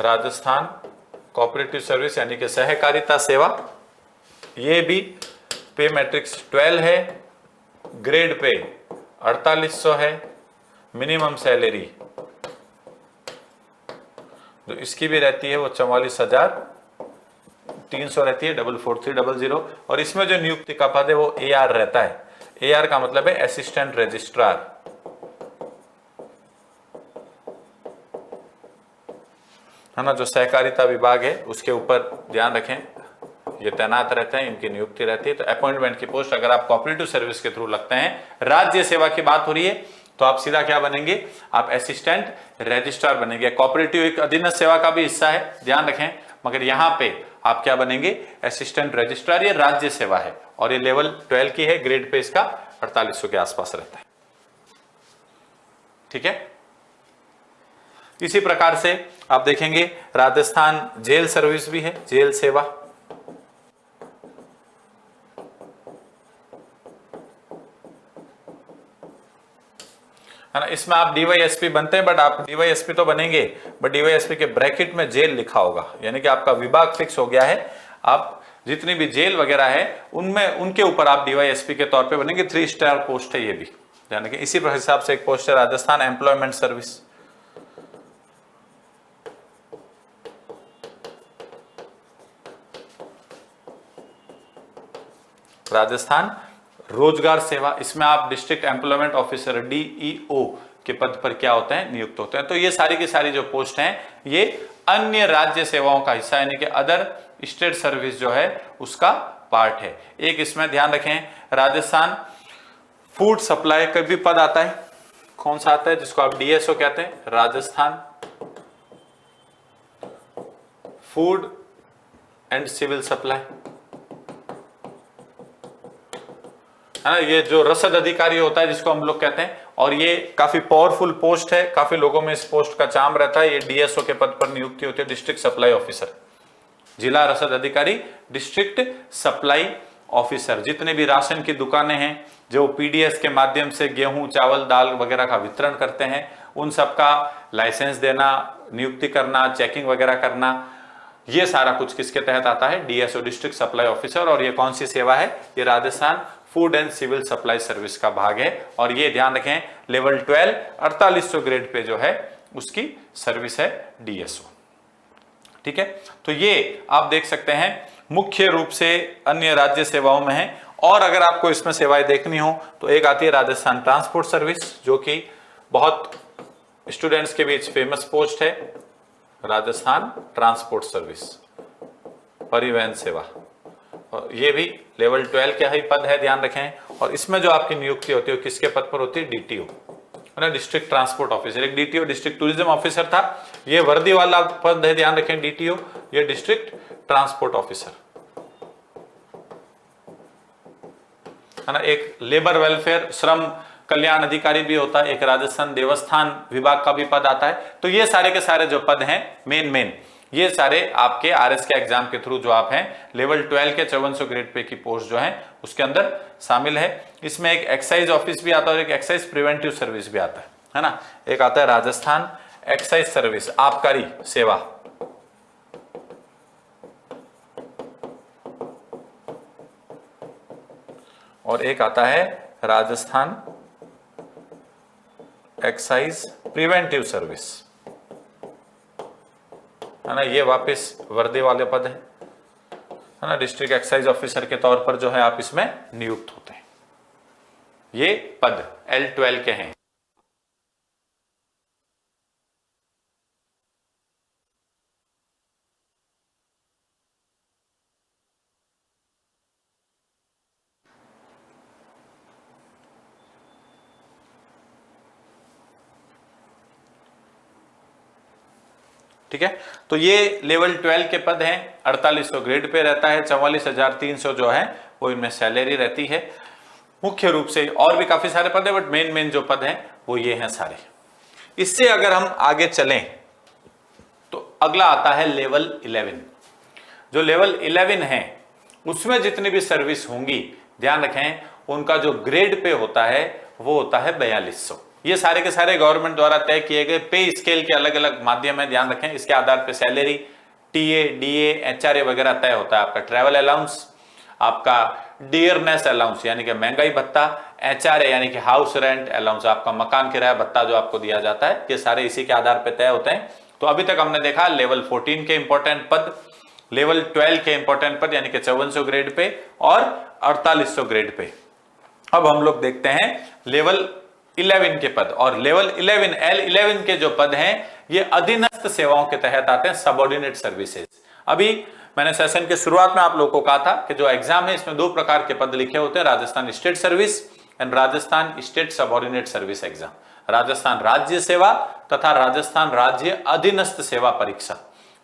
Rajasthan cooperative service यानी कि सहकारिता सेवा। ये भी पे मैट्रिक्स 12 है, ग्रेड पे 4800 है, मिनिमम सैलरी जो इसकी भी रहती है वो 44,300 रहती है, 44,300। और इसमें जो नियुक्ति का पद है वो एआर रहता है। एआर का मतलब है असिस्टेंट रजिस्ट्रार, है ना। जो सहकारिता विभाग है उसके ऊपर ध्यान रखें, ये तैनात रहते हैं, इनकी नियुक्ति रहती है। तो अपॉइंटमेंट की पोस्ट अगर आप कोऑपरेटिव सर्विस के थ्रू लगते हैं, राज्य सेवा की बात हो रही है, तो आप सीधा क्या बनेंगे, आप असिस्टेंट रजिस्ट्रार बनेंगे। कोऑपरेटिव एक अधीनस्थ सेवा का भी हिस्सा है, ध्यान रखें, मगर यहां पे आप क्या बनेंगे, असिस्टेंट रजिस्ट्रार। ये राज्य सेवा है और ये लेवल 12 की है, ग्रेड पे इसका 4800 के आसपास रहता है, ठीक है। इसी प्रकार से आप देखेंगे राजस्थान जेल सर्विस भी है, जेल सेवा, है ना। इसमें आप डीवाईएसपी बनते हैं, बट आप डीवाईएसपी तो बनेंगे, बट डीवाईएसपी के ब्रैकेट में जेल लिखा होगा, यानी कि आपका विभाग फिक्स हो गया है। आप जितनी भी जेल वगैरह है उनमें उनके ऊपर आप डीवाईएसपी के तौर पे बनेंगे। 3 स्टार पोस्ट है ये भी, यानी कि इसी हिसाब से एक पोस्ट है राजस्थान एम्प्लॉयमेंट सर्विस, राजस्थान रोजगार सेवा। इसमें आप डिस्ट्रिक्ट एम्प्लॉयमेंट ऑफिसर डीईओ के पद पर क्या होते हैं, नियुक्त होते हैं। तो ये सारी की सारी जो पोस्ट हैं ये अन्य राज्य सेवाओं का हिस्सा, यानी कि अदर स्टेट सर्विस जो है उसका पार्ट है। एक इसमें ध्यान रखें, राजस्थान फूड सप्लाई का भी पद आता है। कौन सा आता है, जिसको आप डीएसओ कहते हैं, Rajasthan food and civil supply, है ना। ये जो रसद अधिकारी होता है जिसको हम लोग कहते हैं, और ये काफी पावरफुल पोस्ट है, काफी लोगों में इस पोस्ट का चाम रहता है। ये डीएसओ के पद पर नियुक्ति होती है, डिस्ट्रिक्ट सप्लाई ऑफिसर, जिला रसद अधिकारी, डिस्ट्रिक्ट सप्लाई ऑफिसर। जितने भी राशन की दुकानें हैं जो पीडीएस के माध्यम से गेहूं, चावल, दाल वगैरह का वितरण करते हैं, उन सबका लाइसेंस देना, नियुक्ति करना, चेकिंग वगैरह करना, ये सारा कुछ किसके तहत आता है, डीएसओ, डिस्ट्रिक्ट सप्लाई ऑफिसर। और ये कौन सी सेवा है, ये Rajasthan food and civil supply service का भाग है। और ये ध्यान रखें, लेवल 12 4800 ग्रेड पे जो है उसकी सर्विस है डीएसओ, ठीक है। तो ये आप देख सकते हैं मुख्य रूप से अन्य राज्य सेवाओं में है। और अगर आपको इसमें सेवाएं देखनी हो तो एक आती है राजस्थान ट्रांसपोर्ट सर्विस, जो कि बहुत स्टूडेंट्स के बीच फेमस पोस्ट है। राजस्थान ट्रांसपोर्ट सर्विस, परिवहन सेवा, और ये भी लेवल 12 का ही पद है, ध्यान रखें। और इसमें जो आपकी नियुक्ति होती है किसके पद पर होती है? DTO, district transport officer. एक डीटीओ डिस्ट्रिक्ट टूरिज्म ऑफिसर था, ये वर्दी वाला पद है, ध्यान रखें। डीटीओ ये डिस्ट्रिक्ट ट्रांसपोर्ट ऑफिसर है ना। एक लेबर वेलफेयर श्रम कल्याण अधिकारी भी होता है, एक राजस्थान देवस्थान विभाग का भी पद आता है। तो ये सारे के सारे जो पद हैं मेन ये सारे आपके आरएस के एग्जाम के थ्रू जो आप हैं लेवल 12 के 5400 ग्रेड पे की पोस्ट जो है उसके अंदर शामिल है। इसमें एक एक्साइज ऑफिस भी आता है और एक एक्साइज प्रिवेंटिव सर्विस भी आता है ना। एक आता है राजस्थान एक्साइज सर्विस, आबकारी सेवा, और एक आता है राजस्थान एक्साइज प्रिवेंटिव सर्विस, है ना। ये वापस वर्दी वाले पद है ना। डिस्ट्रिक्ट एक्साइज ऑफिसर के तौर पर जो है आप इसमें नियुक्त होते हैं। ये पद L12 के हैं। ठीक है, तो ये लेवल 12 के पद हैं। 4800 ग्रेड पे रहता है, 44,300 जो है वो इनमें सैलरी रहती है मुख्य रूप से। और भी काफी सारे पद है बट मेन जो पद हैं वो ये हैं सारे। इससे अगर हम आगे चलें तो अगला आता है लेवल 11। जो लेवल 11 है उसमें जितनी भी सर्विस होंगी, ध्यान रखें, उनका जो ग्रेड पे होता है वो होता है 4200। ये सारे के सारे गवर्नमेंट द्वारा तय किए गए पे स्केल के अलग अलग माध्यम है, ध्यान रखें। इसके आधार पे सैलरी, टीए, डीए, एचआरए वगैरह तय होता है। आपका ट्रैवल अलाउंस, आपका डियरनेस अलाउंस यानी कि महंगाई भत्ता, एचआरए यानी कि हाउस रेंट अलाउंस, आपका मकान किराया भत्ता जो आपको दिया जाता है, ये सारे इसी के आधार पर तय होते हैं। तो अभी तक हमने देखा लेवल 14 के इंपॉर्टेंट पद, लेवल 12 के इंपॉर्टेंट पद यानी कि 5400 ग्रेड पे और 4800 ग्रेड पे। अब हम लोग देखते हैं लेवल 11 के पद। और लेवल 11 L11 के जो पद हैं ये अधीनस्थ सेवाओं के तहत आते हैं, सबऑर्डिनेट सर्विसेज। अभी मैंने सेशन के शुरुआत में आप लोगों को कहा था कि जो एग्जाम है इसमें दो प्रकार के पद लिखे होते हैं, Rajasthan state service and Rajasthan state subordinate service exam. Rajasthan राज्य सेवा तथा राजस्थान राज्य अधीनस्थ सेवा परीक्षा।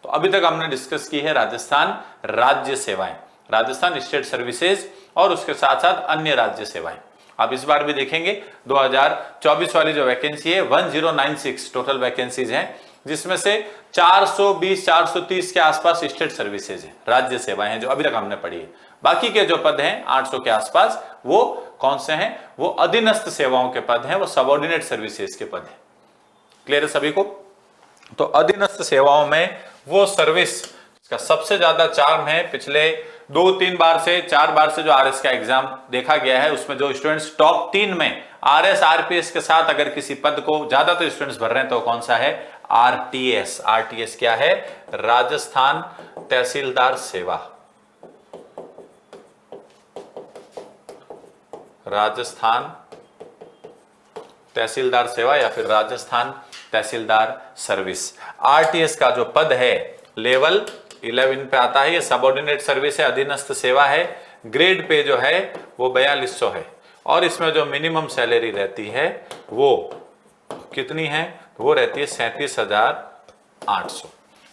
तो अभी तक हमने डिस्कस की है राजस्थान राज्य सेवाएं, राजस्थान स्टेट सर्विसेज और उसके साथ साथ अन्य राज्य सेवाएं। आप इस बार भी देखेंगे 2024 वाली जो वैकेंसी है 1096 टोटल वैकेंसीज हैं, जिसमें से 420-430 के आसपास स्टेट सर्विसेज है, राज्य सेवाएं हैं जो अभी तक हमने पढ़ी है। बाकी के जो पद हैं 800 के आसपास वो कौन से हैं? वो अधीनस्थ सेवाओं के पद हैं, वो सबऑर्डिनेट सर्विसेज के पद हैं। क्लियर है सभी को? तो अधीनस्थ सेवाओं में वो सर्विस का सबसे ज्यादा चार्म है। पिछले 2-3 बार से 4 बार से जो आरएस का एग्जाम देखा गया है उसमें जो स्टूडेंट्स टॉप 3 में आरएस आरपीएस के साथ अगर किसी पद को ज्यादातर स्टूडेंट्स भर रहे हैं तो कौन सा है? आरटीएस। आरटीएस क्या है? राजस्थान तहसीलदार सेवा। राजस्थान तहसीलदार सेवा या फिर राजस्थान तहसीलदार सर्विस। आरटीएस का जो पद है लेवल 11 पे आता है। ये सबऑर्डिनेट सर्विस है, अधीनस्थ सेवा है। ग्रेड पे जो है वो 4200 है और इसमें जो मिनिमम सैलरी रहती है वो कितनी है? वो रहती है 37,800,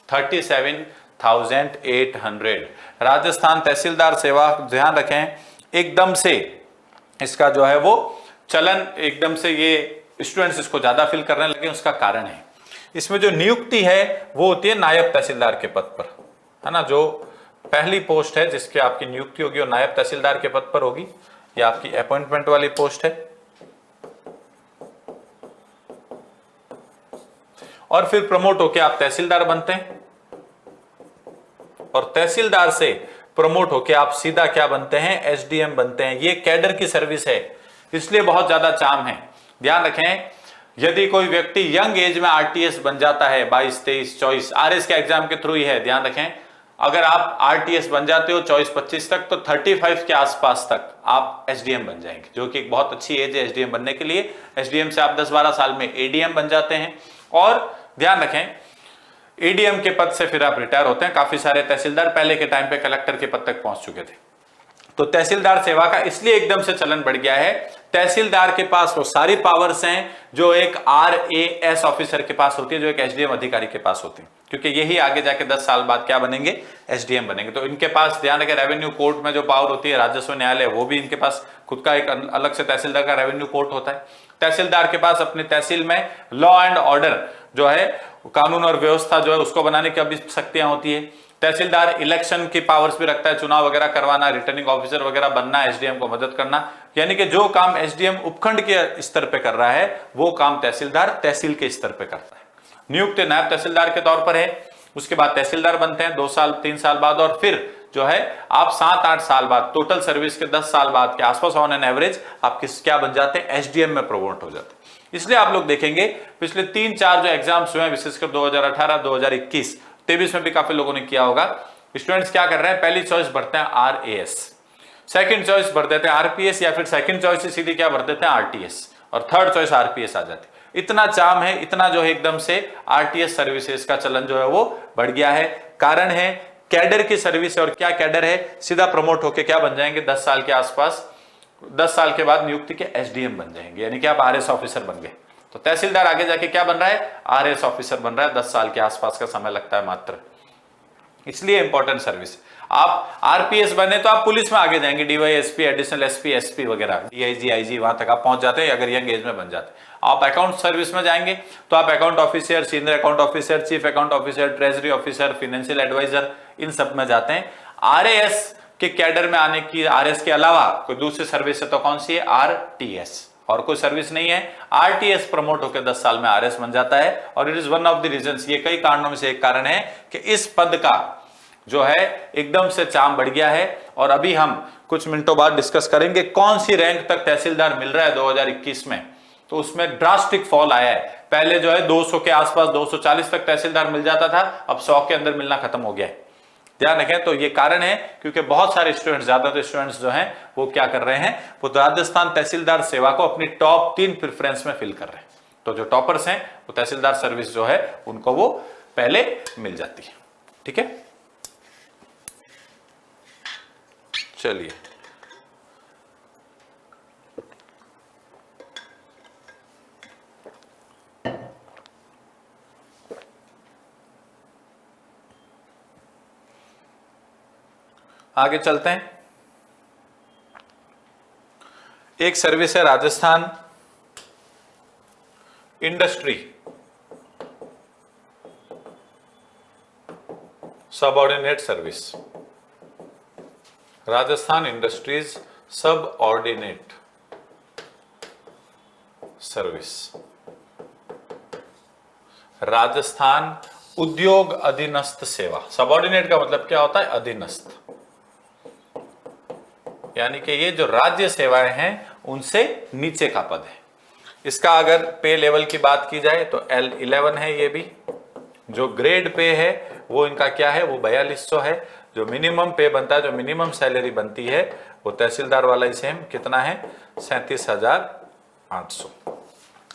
37,800। राजस्थान तहसीलदार सेवा, ध्यान रखें, एकदम से इसका जो है वो चलन एकदम से ये स्टूडेंट्स इसको ज्यादा फिल करने लगे, उसका कारण है इसमें जो नियुक्ति है वो होती है नायब तहसीलदार के पद पर, है ना। जो पहली पोस्ट है जिसकी आपकी नियुक्ति होगी वो नायब तहसीलदार के पद पर होगी। ये आपकी अपॉइंटमेंट वाली पोस्ट है। और फिर प्रमोट होके आप तहसीलदार बनते हैं और तहसीलदार से प्रमोट होके आप सीधा क्या बनते हैं? एसडीएम बनते हैं। ये कैडर की सर्विस है, इसलिए बहुत ज्यादा चार्म है। ध्यान रखें, यदि कोई व्यक्ति यंग एज में आरटीएस बन जाता है 22, 23, 24, आरएस के एग्जाम के थ्रू ही है, ध्यान रखें, अगर आप आरटीएस बन जाते हो 24-25 तक, तो 35 के आसपास तक आप एसडीएम बन जाएंगे, जो कि एक बहुत अच्छी एज है एसडीएम बनने के लिए। एसडीएम से आप 10-12 साल में एडीएम बन जाते हैं। और ध्यान रखें, एडीएम के पद से फिर आप रिटायर होते हैं। काफी सारे तहसीलदार पहले के टाइम पे कलेक्टर के पद तक पहुंच चुके थे। तो तहसीलदार सेवा का इसलिए एकदम से चलन बढ़ गया है, तहसीलदार के पास वो सारी पावर्स हैं जो एक आरएएस ऑफिसर के पास होती है, जो एक एसडीएम अधिकारी के पास होती है, क्योंकि यही आगे जाके 10 साल बाद क्या बनेंगे, एसडीएम बनेंगे। तो इनके पास, ध्यान रखें, रेवेन्यू कोर्ट में जो पावर होती है, राजस्व न्यायालय, वो भी इनके पास खुद का एक अलग से तहसीलदार का रेवेन्यू कोर्ट होता है। तहसीलदार के पास अपनी तहसील में लॉ एंड ऑर्डर जो है, कानून और व्यवस्था जो है, उसको बनाने की भी शक्तियां होती है। तहसीलदार इलेक्शन की पावर्स भी रखता है, चुनाव वगैरह करवाना, रिटर्निंग ऑफिसर वगैरह बनना, एसडीएम को मदद करना। यानी कि जो काम एसडीएम उपखंड के स्तर पे कर रहा है, वो काम तहसीलदार तहसील के स्तर पे करता है। नियुक्त नायब तहसीलदार के तौर पर है, उसके बाद तहसीलदार बनते हैं 2 साल 3 साल बाद, और फिर जो है आप 7-8 साल बाद, टोटल सर्विस के 10 साल बाद के आसपास ऑन एन एवरेज आप क्या बन जाते हैं, एसडीएम में प्रमोट हो जाते हैं। इसलिए आप लोग देखेंगे पिछले 3-4 जो एग्जाम्स हुए हैं, विशेषकर 2018, 2021, 23 में भी काफी लोगों ने किया होगा। स्टूडेंट्स क्या कर रहे हैं, पहली चॉइस भरते हैं आरएएस, सेकंड चॉइस भर देते हैं आरपीएस, या फिर सेकंड चॉइस से सीधी क्या भर देते हैं, आरटीएस, और थर्ड चॉइस आरपीएस आ जाती है। इतना चाम है, इतना जो है एकदम से आरटीएस सर्विसेज का चलन जो है वो बढ़ गया है। कारण है कैडर की सर्विस है, और क्या कैडर है, सीधा प्रमोट होके क्या बन जाएंगे, 10 साल के आसपास, 10 साल के बाद नियुक्ति के एसडीएम बन जाएंगे, यानी कि आप आरएस ऑफिसर बन गए। तो तहसीलदार आगे जाके क्या बन रहा है, आरएस ऑफिसर बन रहा है। 10 साल के आसपास का समय लगता है मात्र, इसलिए इंपॉर्टेंट सर्विस। आप आरपीएस बने तो आप पुलिस में आगे जाएंगे, डीवाईएसपी, एडिशनल एसपी, एसपी वगैरह, डीआईजी, आईजी, वहां तक आप पहुंच जाते हैं अगर यंग एज में बन जाते हैं। आप अकाउंट सर्विस में जाएंगे तो आप account officer, senior account officer, chief account officer, treasury officer, financial adviser, इन सब में जाते हैं। आरएएस के कैडर में आने की, आरएएस के अलावा कोई दूसरी सर्विस है तो कौन सी है, आरटीएस, और कोई सर्विस नहीं है। आरटीएस प्रमोट होकर 10 साल में आरएस बन जाता है, और it is one of the reasons, ये कई कारणों में से एक कारण है कि इस पद का जो है एकदम से चाम बढ़ गया है। और अभी हम कुछ मिनटों बाद डिस्कस करेंगे कौन सी रैंक तक तहसीलदार मिल रहा है 2021 में, तो उसमें ड्रास्टिक फॉल आया है। पहले जो है 200 के आसपास, 240 तक तहसीलदार मिल जाता था, अब 100 के अंदर मिलना खत्म हो गया है। ध्यान रखें, तो ये कारण है क्योंकि बहुत सारे स्टूडेंट्स, ज्यादातर स्टूडेंट्स जो हैं वो क्या कर रहे हैं, वो राजस्थान तहसीलदार सेवा को अपनी टॉप 3 प्रेफरेंस में फिल कर रहे हैं। तो जो टॉपर्स हैं वो तहसीलदार सर्विस जो है उनको वो पहले मिल जाती है। ठीक है, चलिए आगे चलते हैं। एक सर्विस है Rajasthan industry subordinate service, Rajasthan industries सब ऑर्डिनेट सर्विस, राजस्थान उद्योग अधीनस्थ सेवा। सबऑर्डिनेट का मतलब क्या होता है, अधीनस्थ, यानी कि ये जो राज्य सेवाएं हैं उनसे नीचे का पद है। इसका अगर पे लेवल की बात की जाए तो L11 है, ये भी जो ग्रेड पे है वो इनका क्या है, वो 4200 है। जो मिनिमम पे बनता है, जो मिनिमम सैलरी बनती है वो तहसीलदार वाला ही सेम कितना है, 37,800।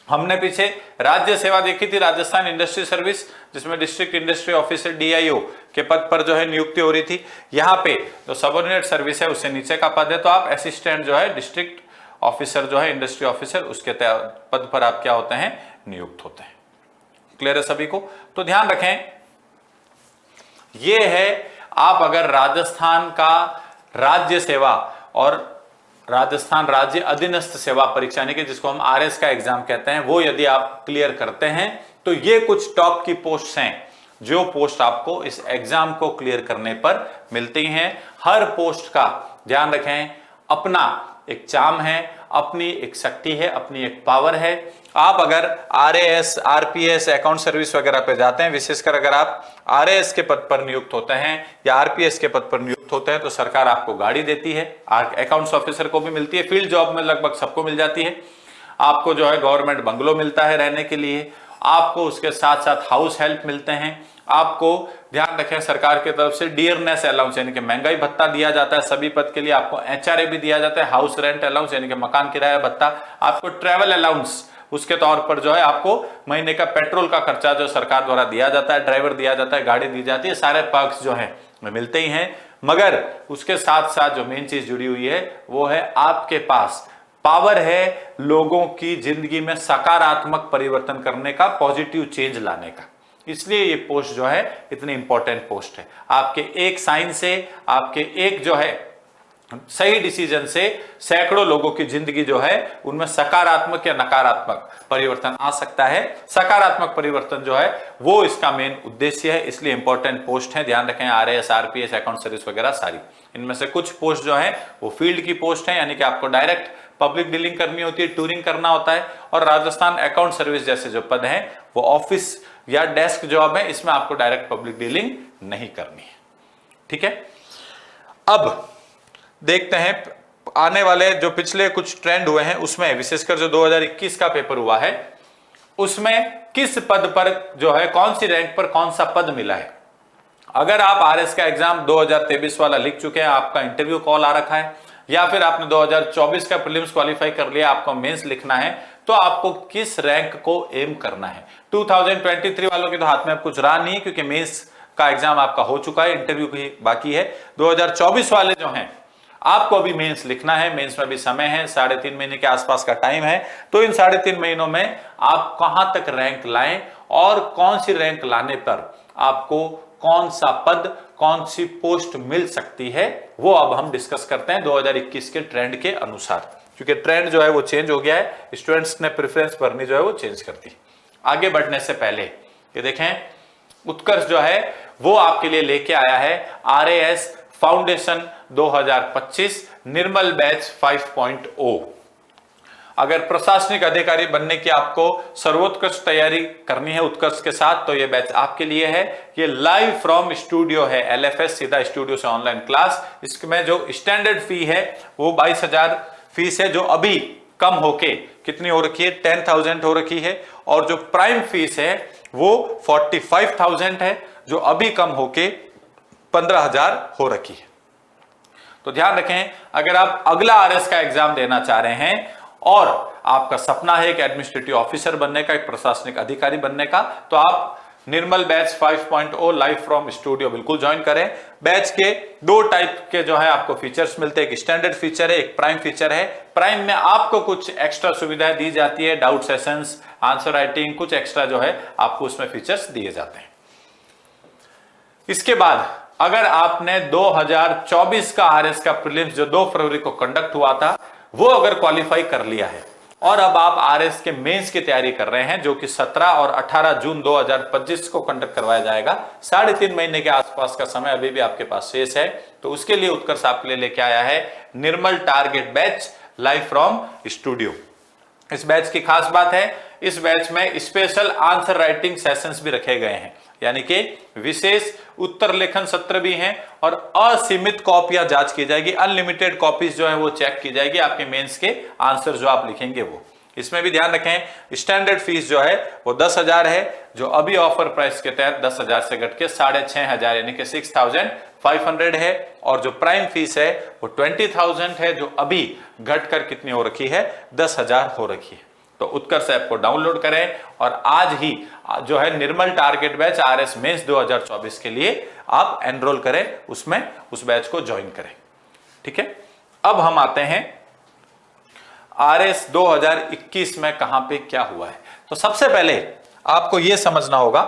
हमने पीछे राज्य सेवा देखी थी, राजस्थान इंडस्ट्री सर्विस, जिसमें डिस्ट्रिक्ट इंडस्ट्री ऑफिसर DIO के पद पर जो है नियुक्ति हो रही थी। यहाँ पे जो सबऑर्डिनेट सर्विस है उससे नीचे का पद है, तो आप असिस्टेंट जो है डिस्ट्रिक्ट ऑफिसर जो है इंडस्ट्री ऑफिसर, उसके पद पर आप क्या होते हैं, नियुक्त होते हैं। क्लियर है सभी को? तो ध्यान रखें, ये है आप अगर राजस्थान का राज्य सेवा और राजस्थान राज्य अधीनस्थ सेवा परीक्षा, यानी कि जिसको हम RS का एग्जाम कहते हैं, वो यदि आप क्लियर करते हैं तो ये कुछ टॉप की पोस्ट हैं जो पोस्ट आपको इस एग्जाम को क्लियर करने पर मिलती हैं। हर पोस्ट का ध्यान रखें, अपना एक चार्म है, अपनी एक शक्ति है, अपनी एक पावर है। आप अगर RAS, RPS, अकाउंट सर्विस वगैरह पे जाते हैं, विशेषकर अगर आप RAS के पद पर नियुक्त होते हैं या RPS के पद पर नियुक्त होते हैं, तो सरकार आपको गाड़ी देती है, अकाउंट्स ऑफिसर को भी मिलती है, फील्ड जॉब में लगभग सबको मिल जाती है। आपको जो है गवर्नमेंट बंगलो मिलता है रहने के लिए, आपको उसके साथ साथ हाउस हेल्प मिलते हैं, आपको ध्यान रखें सरकार की तरफ से डियरनेस अलाउंस यानी कि महंगाई भत्ता दिया जाता है सभी पद के लिए, आपको एचआरए भी दिया जाता है, हाउस रेंट अलाउंस यानी कि मकान किराया भत्ता, आपको ट्रैवल अलाउंस उसके तौर पर जो है आपको महीने का पेट्रोल का खर्चा जो सरकार द्वारा दिया जाता है, ड्राइवर दिया जाता है, गाड़ी दी जाती है, सारे पर्क्स जो हैं मिलते ही हैं। मगर उसके साथ साथ जो मेन चीज जुड़ी हुई है वो है आपके पास पावर है लोगों की जिंदगी में सकारात्मक परिवर्तन करने का, पॉजिटिव चेंज लाने का। इसलिए ये पोस्ट जो है इतनी इंपॉर्टेंट पोस्ट है। आपके एक साइन से, आपके एक जो है सही डिसीजन से सैकड़ों लोगों की जिंदगी जो है उनमें सकारात्मक या नकारात्मक परिवर्तन आ सकता है। सकारात्मक परिवर्तन जो है वो इसका मेन उद्देश्य है, इसलिए इंपॉर्टेंट पोस्ट है। ध्यान रखें, आरएएस, आरपीएस, अकाउंट सर्विस वगैरह सारी, इनमें से कुछ पोस्ट जो है वो फील्ड की पोस्ट है, यानी कि आपको डायरेक्ट पब्लिक डीलिंग करनी होती है, टूरिंग करना होता है। और राजस्थान अकाउंट सर्विस जैसे जो पद हैं वो ऑफिस या डेस्क जॉब है, इसमें आपको डायरेक्ट पब्लिक डीलिंग नहीं करनी है। ठीक है, अब देखते हैं आने वाले जो पिछले कुछ ट्रेंड हुए हैं उसमें, विशेषकर जो 2021 का पेपर हुआ है उसमें किस पद पर जो है कौन सी रैंक पर कौन सा पद मिला है। अगर आप आरएस का एग्जाम 2023 वाला लिख चुके हैं, आपका इंटरव्यू कॉल आ रखा है, या फिर आपने 2024 का प्रीलिम्स क्वालिफाई कर लिया, आपको मेंस लिखना है, तो आपको किस रैंक को एम करना है। 2023 वालों के तो हाथ में अब कुछ रहा नहीं, क्योंकि मेंस का एग्जाम आपका हो चुका है, इंटरव्यू भी बाकी है। 2024 वाले जो हैं आपको अभी मेंस लिखना है, मेंस में भी समय है, 3.5 महीने के आसपास का टाइम है। तो इन 3.5 महीनों में आप कहां तक रैंक लाएं और कौन सी रैंक लाने पर आपको कौन सा पद, कौन सी पोस्ट मिल सकती है, वो अब हम डिस्कस करते हैं 2021 के ट्रेंड के अनुसार। क्योंकि ट्रेंड जो है वो चेंज हो गया है, स्टूडेंट्स ने प्रेफरेंस भरनी जो है वो चेंज कर दी। आगे बढ़ने से पहले ये देखें, उत्कर्ष जो है वो आपके लिए लेके आया है आरएएस फाउंडेशन 2025 निर्मल बैच 5.0। अगर प्रशासनिक अधिकारी बनने की आपको सर्वोत्कृष्ट तैयारी करनी है उत्कर्ष के साथ, तो यह बैच आपके लिए है। ये लाइव फ्रॉम स्टूडियो है, एलएफएस, सीधा स्टूडियो से ऑनलाइन क्लास। इसमें जो स्टैंडर्ड फी है वो 22,000 फीस है, जो अभी कम होके कितनी हो रखी है, 10,000 हो रखी है। और जो प्राइम फीस है वो 45,000 है, जो अभी कम होके 15,000 हो रखी है। तो ध्यान रखें, अगर आप अगला आरएस का एग्जाम देना चाह रहे हैं और आपका सपना है एक एडमिनिस्ट्रेटिव ऑफिसर बनने का, एक प्रशासनिक अधिकारी बनने का, तो आप निर्मल बैच 5.0 लाइव फ्रॉम स्टूडियो बिल्कुल ज्वाइन करें। बैच के 2 टाइप के जो है आपको फीचर्स मिलते हैं, एक स्टैंडर्ड फीचर है, एक प्राइम फीचर है। प्राइम में आपको कुछ एक्स्ट्रा सुविधाएं दी जाती है, डाउट सेशंस, आंसर राइटिंग, कुछ एक्स्ट्रा जो है आपको उसमें फीचर्स दिए जाते हैं। इसके बाद अगर आपने 2024 का आरएस का प्रीलिम्स जो 2 फरवरी को कंडक्ट हुआ था वो अगर क्वालिफाई कर लिया है और अब आप आरएस के मेंस की तैयारी कर रहे हैं, जो कि 17 और 18 जून 2025 को कंडक्ट करवाया जाएगा, 3.5 महीने के आसपास का समय अभी भी आपके पास शेष है, तो उसके लिए उत्कर्ष आपके लिए लेके आया है Nirmal target batch live from studio. इस बैच की खास बात है, इस बैच में स्पेशल आंसर राइटिंग सेशंस भी रखे गए हैं, यानी कि विशेष उत्तर लेखन सत्र भी हैं और असीमित कॉपियां जांच की जाएगी, अनलिमिटेड कॉपीज जो है वो चेक की जाएगी, आपके मेंस के आंसर जो आप लिखेंगे वो। इसमें भी ध्यान रखें, स्टैंडर्ड फीस जो है वो 10,000 है, जो अभी ऑफर प्राइस के तहत 10,000 से घट के 6,500 यानी कि 6,500 है। और जो प्राइम फीस है वो 20,000 है, जो अभी घटकर कितनी हो रखी है, 10,000 हो रखी है। तो उत्कर्ष ऐप को डाउनलोड करें और आज ही जो है Nirmal target batch RS mains 2024 के लिए आप एनरोल करें, उसमें उस बैच को ज्वाइन करें। ठीक है, अब हम आते हैं आरएस 2021 में कहां पे क्या हुआ है। तो सबसे पहले आपको यह समझना होगा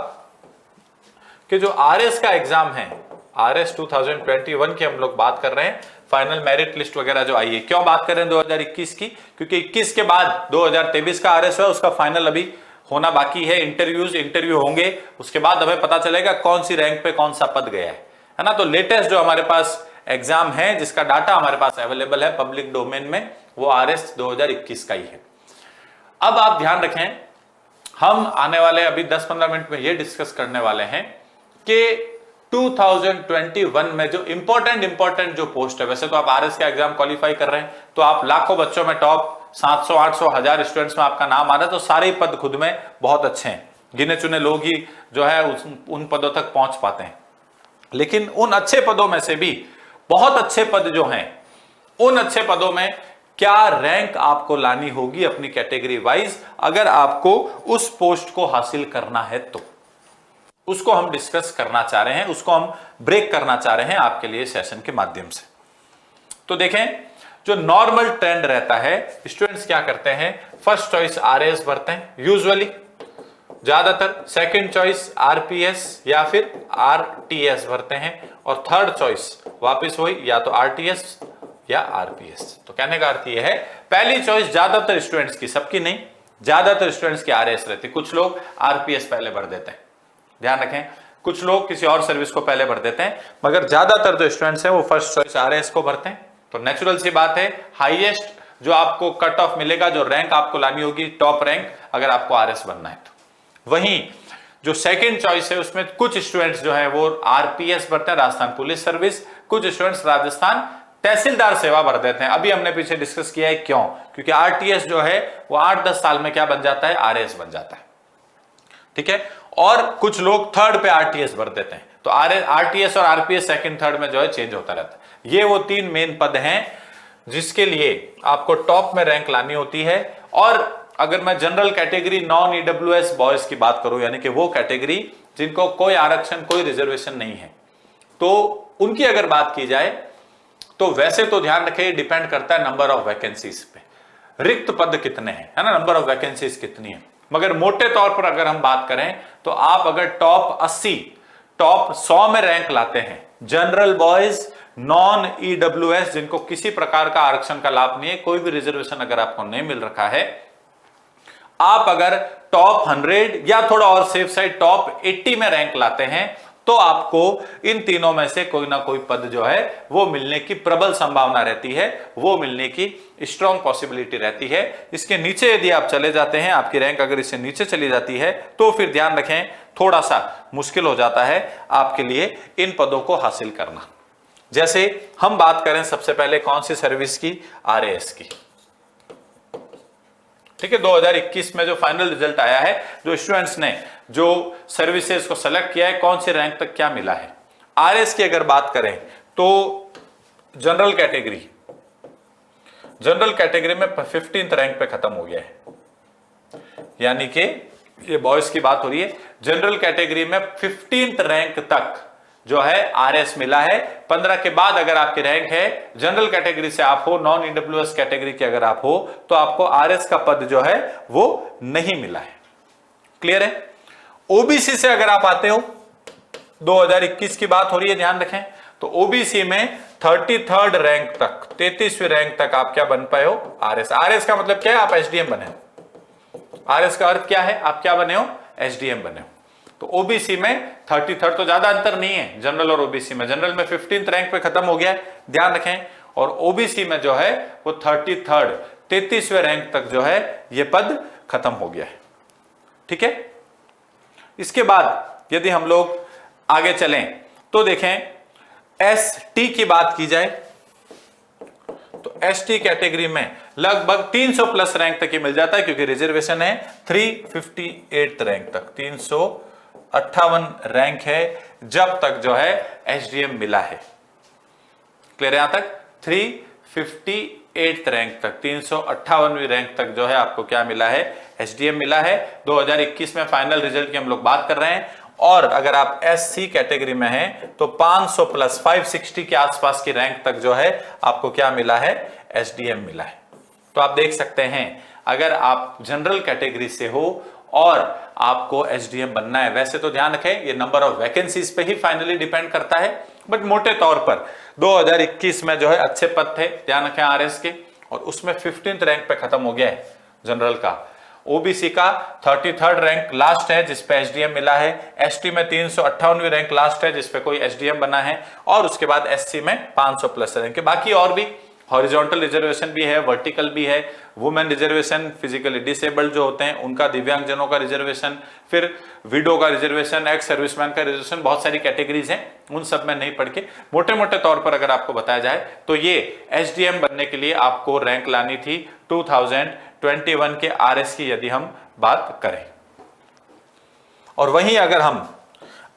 कि जो आरएस का एग्जाम है, आरएस 2021 की हम लोग बात कर रहे हैं, फाइनल मेरिट लिस्ट वगैरह जो आई है। क्यों बात कर रहे हैं 2021 की, क्योंकि 21 के बाद 2023 का आरएस है, उसका फाइनल अभी होना बाकी है, इंटरव्यू होंगे, उसके बाद हमें पता चलेगा कौन सी रैंक पे कौन सा पद गया है ना। तो लेटेस्ट जो हमारे पास एग्जाम है जिसका डाटा हमारे पास अवेलेबल है पब्लिक डोमेन में, वो आरएस 2021 का ही है। अब आप ध्यान रखें, हम आने वाले अभी 10-15 मिनट में ये डिस्कस करने वाले हैं कि 2021 में जो इंपॉर्टेंट जो पोस्ट है, वैसे तो आप आरएस का एग्जाम क्वालिफाई कर रहे हैं तो आप लाखों बच्चों में टॉप 700, 800, 1000 स्टूडेंट्स में आपका नाम आ रहा है, तो सारे पद खुद में बहुत अच्छे हैं। गिने चुने लोग ही जो है उन पदों तक पहुंच पाते हैं। लेकिन उन अच्छे पदों में से भी बहुत अच्छे पद जो हैं, उन अच्छे पदों में क्या रैंक आपको लानी होगी अपनी कैटेगरी वाइज, अगर आपको उस पोस्ट को हासिल करना है तो उसको हम डिस्कस करना चाह रहे हैं, उसको हम ब्रेक करना चाह रहे हैं आपके लिए सेशन के माध्यम से। तो देखें, जो नॉर्मल ट्रेंड रहता है, स्टूडेंट्स क्या करते हैं, फर्स्ट चॉइस आरएएस भरते हैं यूजुअली, ज्यादातर सेकंड चॉइस आरपीएस या फिर आरटीएस भरते हैं, और थर्ड चॉइस वापस वही या तो आरटीएस या आरपीएस। तो कहने का अर्थ यह है, पहली चॉइस ज्यादातर स्टूडेंट्स की, सबकी नहीं, ज्यादातर स्टूडेंट्स की आरएएस रहती है। कुछ लोग आरपीएस पहले भर देते हैं, ध्यान रखें, कुछ लोग किसी और सर्विस को पहले भर देते हैं, मगर ज्यादातर जो स्टूडेंट्स हैं वो फर्स्ट चॉइस आरएएस को भरते हैं। तो नेचुरल सी बात है, हाईएस्ट जो आपको कट ऑफ मिलेगा, जो रैंक आपको लानी होगी, टॉप रैंक, अगर आपको आरएएस बनना है तो। वहीं जो सेकंड चॉइस है उसमें कुछ स्टूडेंट्स जो है वो आरपीएस भरते हैं, राजस्थान पुलिस सर्विस, कुछ स्टूडेंट्स राजस्थान तहसीलदार सेवा भर देते हैं। अभी हमने पीछे डिस्कस किया है क्यों, क्योंकि आरटीएस जो है वो 8-10 साल में क्या बन जाता है, आरएएस बन जाता है, ठीक है। और कुछ लोग थर्ड पे आरटीएस भर देते हैं, तो आरटीएस और आरपीएस सेकंड थर्ड में जो है चेंज होता रहता है। ये वो 3 मेन पद हैं जिसके लिए आपको टॉप में रैंक लानी होती है। और अगर मैं general category non EWS boys की बात करूं, यानी कि वो कैटेगरी जिनको कोई आरक्षण, कोई रिजर्वेशन नहीं है, तो उनकी अगर बात की जाए तो वैसे तो ध्यान रखें, डिपेंड करता है नंबर ऑफ वैकेंसीज पे, रिक्त पद कितने हैं, है ना, नंबर ऑफ वैकेंसीज कितनी है। मगर मोटे तौर पर अगर हम बात करें तो आप अगर टॉप 80, टॉप 100 में रैंक लाते हैं, जनरल बॉयज, नॉन ईडब्ल्यूएस, जिनको किसी प्रकार का आरक्षण का लाभ नहीं है, कोई भी रिजर्वेशन अगर आपको नहीं मिल रखा है, आप अगर टॉप 100 या थोड़ा और सेफ साइड टॉप 80 में रैंक लाते हैं, तो आपको इन तीनों में से कोई ना कोई पद जो है वो मिलने की प्रबल संभावना रहती है, वो मिलने की स्ट्रॉन्ग पॉसिबिलिटी रहती है। इसके नीचे यदि आप चले जाते हैं, आपकी रैंक अगर इससे नीचे चली जाती है, तो फिर ध्यान रखें, थोड़ा सा मुश्किल हो जाता है आपके लिए इन पदों को हासिल करना। जैसे हम बात करें सबसे पहले कौन सी सर्विस की, आरएएस की, ठीक है। 2021 में जो फाइनल रिजल्ट आया है, जो स्टूडेंट्स ने जो सर्विसेज को सेलेक्ट किया है, कौन से रैंक तक क्या मिला है। आरएस की अगर बात करें तो जनरल कैटेगरी में 15th रैंक पे खत्म हो गया है, यानी कि ये बॉयज की बात हो रही है, जनरल कैटेगरी में 15th रैंक तक जो है आरएस मिला है। 15 के बाद अगर आपकी रैंक है, जनरल कैटेगरी से आप हो, नॉन ईडब्ल्यूएस कैटेगरी के अगर आप हो, तो आपको आरएस का पद जो है वो नहीं मिला है। क्लियर है। ओबीसी से अगर आप आते हो, 2021 की बात हो रही है, ध्यान रखें, तो ओबीसी में 33rd रैंक तक, 33वीं रैंक तक आप क्या बन पाए हो, आरएस। आरएस का मतलब क्या है, आप एसडीएम बने हो। आरएस का अर्थ क्या है, आप क्या बने हो, एसडीएम बने हो। तो ओबीसी में 33rd, तो ज्यादा अंतर नहीं है जनरल और ओबीसी में। जनरल में 15th रैंक पे खत्म हो गया है, ध्यान रखें, और ओबीसी में जो है वो 33rd, 33वें रैंक तक जो है ये पद खत्म हो गया है, ठीक है। इसके बाद यदि हम लोग आगे चलें तो देखें, एसटी की बात की जाए तो एसटी कैटेगरी में लगभग 300 प्लस रैंक तक ही मिल जाता है, क्योंकि रिजर्वेशन है 358 रैंक तक, 358 रैंक है जब तक जो है एसडीएम मिला है। क्लियर है, यहां तक 358 रैंक तक, 358वीं रैंक तक जो है आपको क्या मिला है, एसडीएम मिला है। 2021 में फाइनल रिजल्ट की हम लोग बात कर रहे हैं। और अगर आप एससी कैटेगरी में हैं तो 500 प्लस 560 के आसपास की रैंक तक जो है आपको क्या मिला है, एसडीएम मिला है। तो आप देख सकते हैं, अगर आप जनरल कैटेगरी से हो और आपको एसडीएम बनना है, वैसे तो ध्यान रखें ये नंबर ऑफ वैकेंसीज पे ही फाइनली डिपेंड करता है, बट मोटे तौर पर 2021 में जो है अच्छे पद थे, ध्यान रखें आरएस के, और उसमें 15th रैंक पे खत्म हो गया है जनरल का। ओबीसी का 33rd रैंक लास्ट है जिसपे एसडीएम मिला है। एसटी में 358वीं रैंक लास्ट है जिसपे कोई एसडीएम बना है, और उसके बाद एससी में 500 प्लस रैंक है। बाकी और भी हॉरिजॉन्टल रिजर्वेशन भी है, वर्टिकल भी है, वुमेन रिजर्वेशन, फिजिकली डिसेबल्ड जो होते हैं उनका, दिव्यांगजनों का रिजर्वेशन, फिर विडो का रिजर्वेशन, एक्स सर्विसमैन का रिजर्वेशन, बहुत सारी कैटेगरीज हैं, उन सब में नहीं पढ़ के मोटे मोटे तौर पर अगर आपको बताया जाए तो ये एसडीएम बनने के लिए आपको रैंक लानी थी 2021 के आरएस की, यदि हम बात करें। और वहीं अगर हम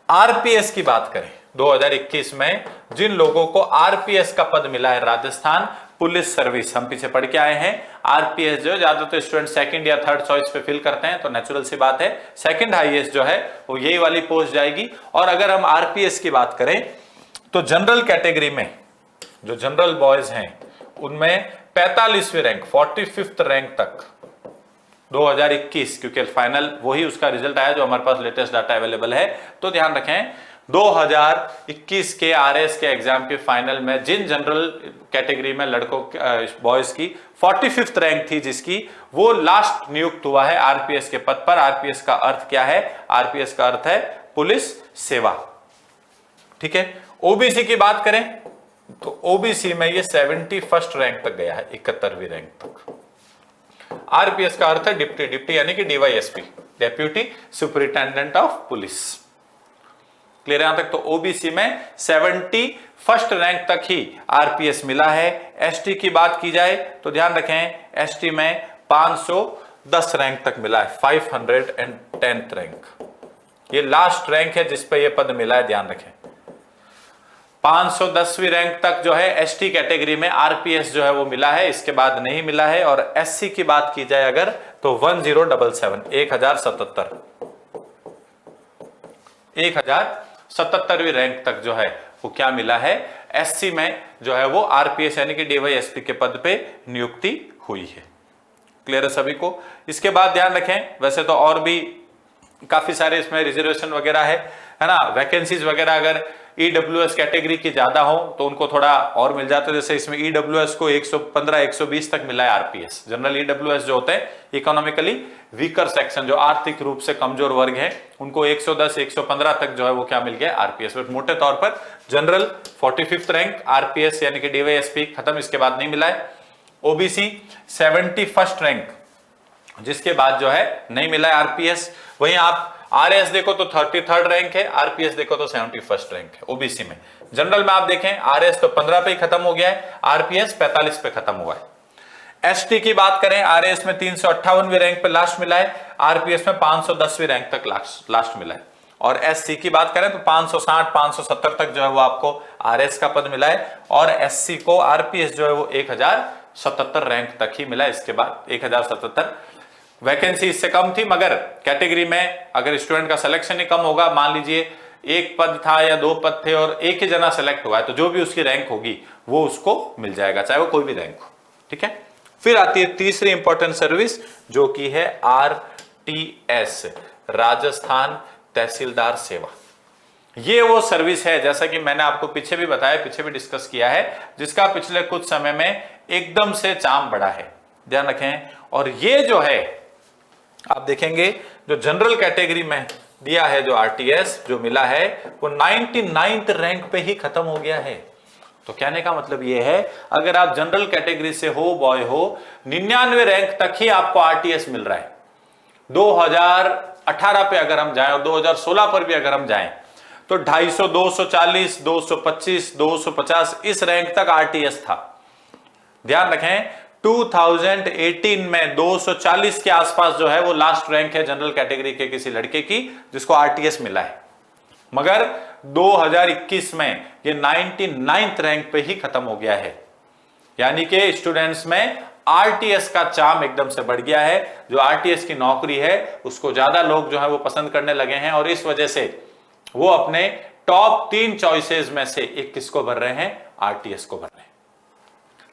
आरपीएस की बात करें 2021 में जिन लोगों को आरपीएस का पद मिला है, राजस्थान पुलिस सर्विस, हम पीछे पढ़ के आए हैं, आरपीएस जो ज्यादातर स्टूडेंट सेकंड या थर्ड चॉइस पे फिल करते हैं, तो नेचुरल सी बात है सेकंड हाईएस्ट जो है वो यही वाली पोस्ट जाएगी। और अगर हम आरपीएस की बात करें तो जनरल कैटेगरी में जो जनरल बॉयज हैं उनमें 45वीं रैंक 45th रैंक तक 2021, क्योंकि फाइनल वही उसका रिजल्ट आया जो हमारे पास लेटेस्ट डाटा अवेलेबल है। तो ध्यान रखें 2021 के आरएस के एग्जाम के फाइनल में जिन जनरल कैटेगरी में लड़कों बॉयज की 45th रैंक थी जिसकी, वो लास्ट नियुक्त हुआ है आरपीएस के पद पर। आरपीएस का अर्थ क्या है? आरपीएस का अर्थ है पुलिस सेवा, ठीक है। ओबीसी की बात करें तो ओबीसी में ये 71st रैंक तक गया है, 71वीं रैंक तक। आरपीएस का अर्थ है डिप्टी यानी कि DYSP, deputy superintendent of police. Clear है यहां तक? तो ओबीसी में 71st रैंक तक ही आरपीएस मिला है। एसटी की बात की जाए तो ध्यान रखें एसटी में 510 रैंक तक मिला है, 510th रैंक, ये लास्ट रैंक है जिस पे ये पद मिला है, ध्यान रखें। 510वीं रैंक तक जो है एसटी कैटेगरी में आरपीएस जो है वो मिला है, इसके बाद नहीं मिला है। और एससी की बात की जाए अगर तो 1077 1077वीं रैंक तक जो है वो क्या मिला है, एससी में जो है वो आरपीएस यानी कि डीवाईएसपी के पद पे नियुक्ति हुई है। क्लियर है सभी को? इसके बाद ध्यान रखें वैसे तो और भी काफी सारे इसमें रिजर्वेशन वगैरह है ना, वैकेंसीज वगैरह अगर ईडब्ल्यूएस कैटेगरी की ज्यादा हो तो उनको थोड़ा और मिल जाता है। जैसे इसमें ईडब्ल्यूएस को 115 120 तक मिला है आरपीएस। जनरल ईडब्ल्यूएस जो होते हैं इकोनॉमिकली वीकर सेक्शन, जो आर्थिक रूप से कमजोर वर्ग है, उनको 110 115 तक जो है वो क्या मिल गया आरपीएस। बट मोटे तौर पर जनरल 45th रैंक, आरपीएस यानी कि डीवाईएसपी खत्म, इसके बाद नहीं मिला है। ओबीसी 71st रैंक, जिसके बाद जो है नहीं मिला है आरपीएस। वहीं आप आरएस देखो तो 33rd रैंक है, आरपीएस देखो तो 71st रैंक है ओबीसी में। जनरल में आप देखें आरएस तो 15 पे ही खत्म हो गया है, आरपीएस 45 पे खत्म हुआ है। एसटी की बात करें आरएस में 358वीं रैंक पे लास्ट मिला है, आरपीएस में 510वीं रैंक तक लास्ट मिला है। और एससी की बात करें तो 560 570 तक जो है वो आपको आरएस का पद मिला है। और एससी को आरपीएस जो है वो 1077 रैंक तक ही मिला है, इसके बाद 1077। वैकेंसी इससे कम थी, मगर कैटेगरी में अगर स्टूडेंट का सिलेक्शन ही कम होगा, मान लीजिए एक पद था या 2 पद थे और एक ही जना सेलेक्ट हुआ है, तो जो भी उसकी रैंक होगी वो उसको मिल जाएगा, चाहे वो कोई भी रैंक हो, ठीक है। फिर आती है तीसरी इंपॉर्टेंट सर्विस जो कि है आरटीएस, राजस्थान तहसीलदार सेवा। ये वो सर्विस है, जैसा कि मैंने आपको पीछे भी बताया, पीछे भी डिस्कस किया है, जिसका पिछले कुछ समय में एकदम से चाम बढ़ा है, ध्यान रखें। और ये जो है आप देखेंगे जो जनरल कैटेगरी में दिया है, जो आरटीएस जो मिला है वो 99th रैंक पे ही खत्म हो गया है। तो कहने का मतलब ये है अगर आप जनरल कैटेगरी से हो, बॉय हो, 99 रैंक तक ही आपको आरटीएस मिल रहा है। 2018 पे अगर हम जाएं और 2016 पर भी अगर हम जाएं तो 250, 240, 225, 250 इस रैंक तक आरटीएस था। ध्यान रखें 2018 में 240 के आसपास जो है वो लास्ट रैंक है जनरल कैटेगरी के किसी लड़के की जिसको आरटीएस मिला है, मगर 2021 में ये 99th रैंक पे ही खत्म हो गया है। यानी कि स्टूडेंट्स में आरटीएस का चाम एकदम से बढ़ गया है, जो आरटीएस की नौकरी है उसको ज्यादा लोग जो है वो पसंद करने लगे हैं, और इस वजह से वो अपने टॉप 3 चॉइसेस में से एक किसको भर रहे हैं, आरटीएस को भर रहे हैं।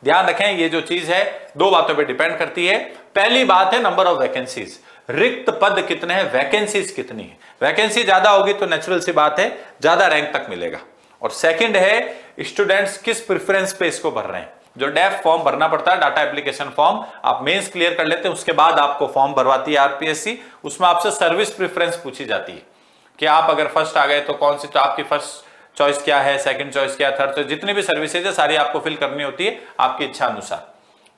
ध्यान रखें ये जो चीज है 2 बातों पे डिपेंड करती है। पहली बात है नंबर ऑफ वैकेंसीज, रिक्त पद कितने हैं, वैकेंसीज कितनी है। वैकेंसी ज्यादा होगी तो नेचुरल सी बात है ज्यादा रैंक तक मिलेगा। और सेकंड है स्टूडेंट्स किस प्रेफरेंस पे इसको भर रहे हैं। जो डेफ फॉर्म भरना पड़ता है, डाटा एप्लीकेशन फॉर्म, आप मेंस क्लियर कर लेते हैं उसके बाद आपको फॉर्म भरवाती है आरपीएससी। उसमें आपसे सर्विस प्रेफरेंस पूछी जाती है कि आप अगर फर्स्ट आ गए तो कौन सी, तो आपकी फर्स्ट चॉइस क्या है, सेकंड चॉइस क्या है, थर्ड चॉइस, जितनी भी सर्विसेज है सारी आपको फिल करनी होती है आपकी इच्छा अनुसार।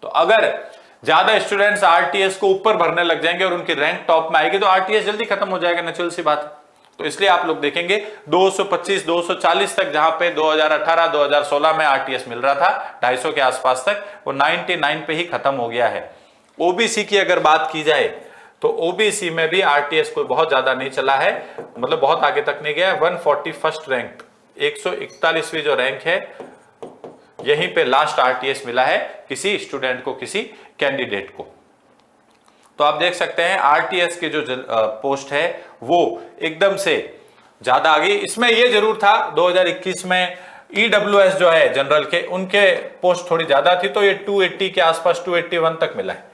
तो अगर ज्यादा स्टूडेंट्स आरटीएस को ऊपर भरने लग जाएंगे और उनकी रैंक टॉप में आएगी तो आरटीएस जल्दी खत्म हो जाएगा, नेचुरल सी बात है। तो इसलिए आप लोग देखेंगे 225 240 तक, जहां पे 2018 2016 में आरटीएस मिल रहा था 250 के आसपास तक, वो 99 पे ही खत्म हो गया है। ओबीसी की अगर बात की जाए तो ओबीसी में भी आरटीएस कोई बहुत ज्यादा नहीं चला है, मतलब बहुत आगे तक नहीं गया है। 141 रैंक, 141वीं जो रैंक है, यहीं पे लास्ट आरटीएस मिला है किसी स्टूडेंट को, किसी कैंडिडेट को। तो आप देख सकते हैं आरटीएस के जो पोस्ट है वो एकदम से ज्यादा आ गई। इसमें ये जरूर था 2021 में ईडब्ल्यूएस जो है जनरल के, उनके पोस्ट थोड़ी ज्यादा थी, तो ये 280 के आसपास 281 तक मिला है।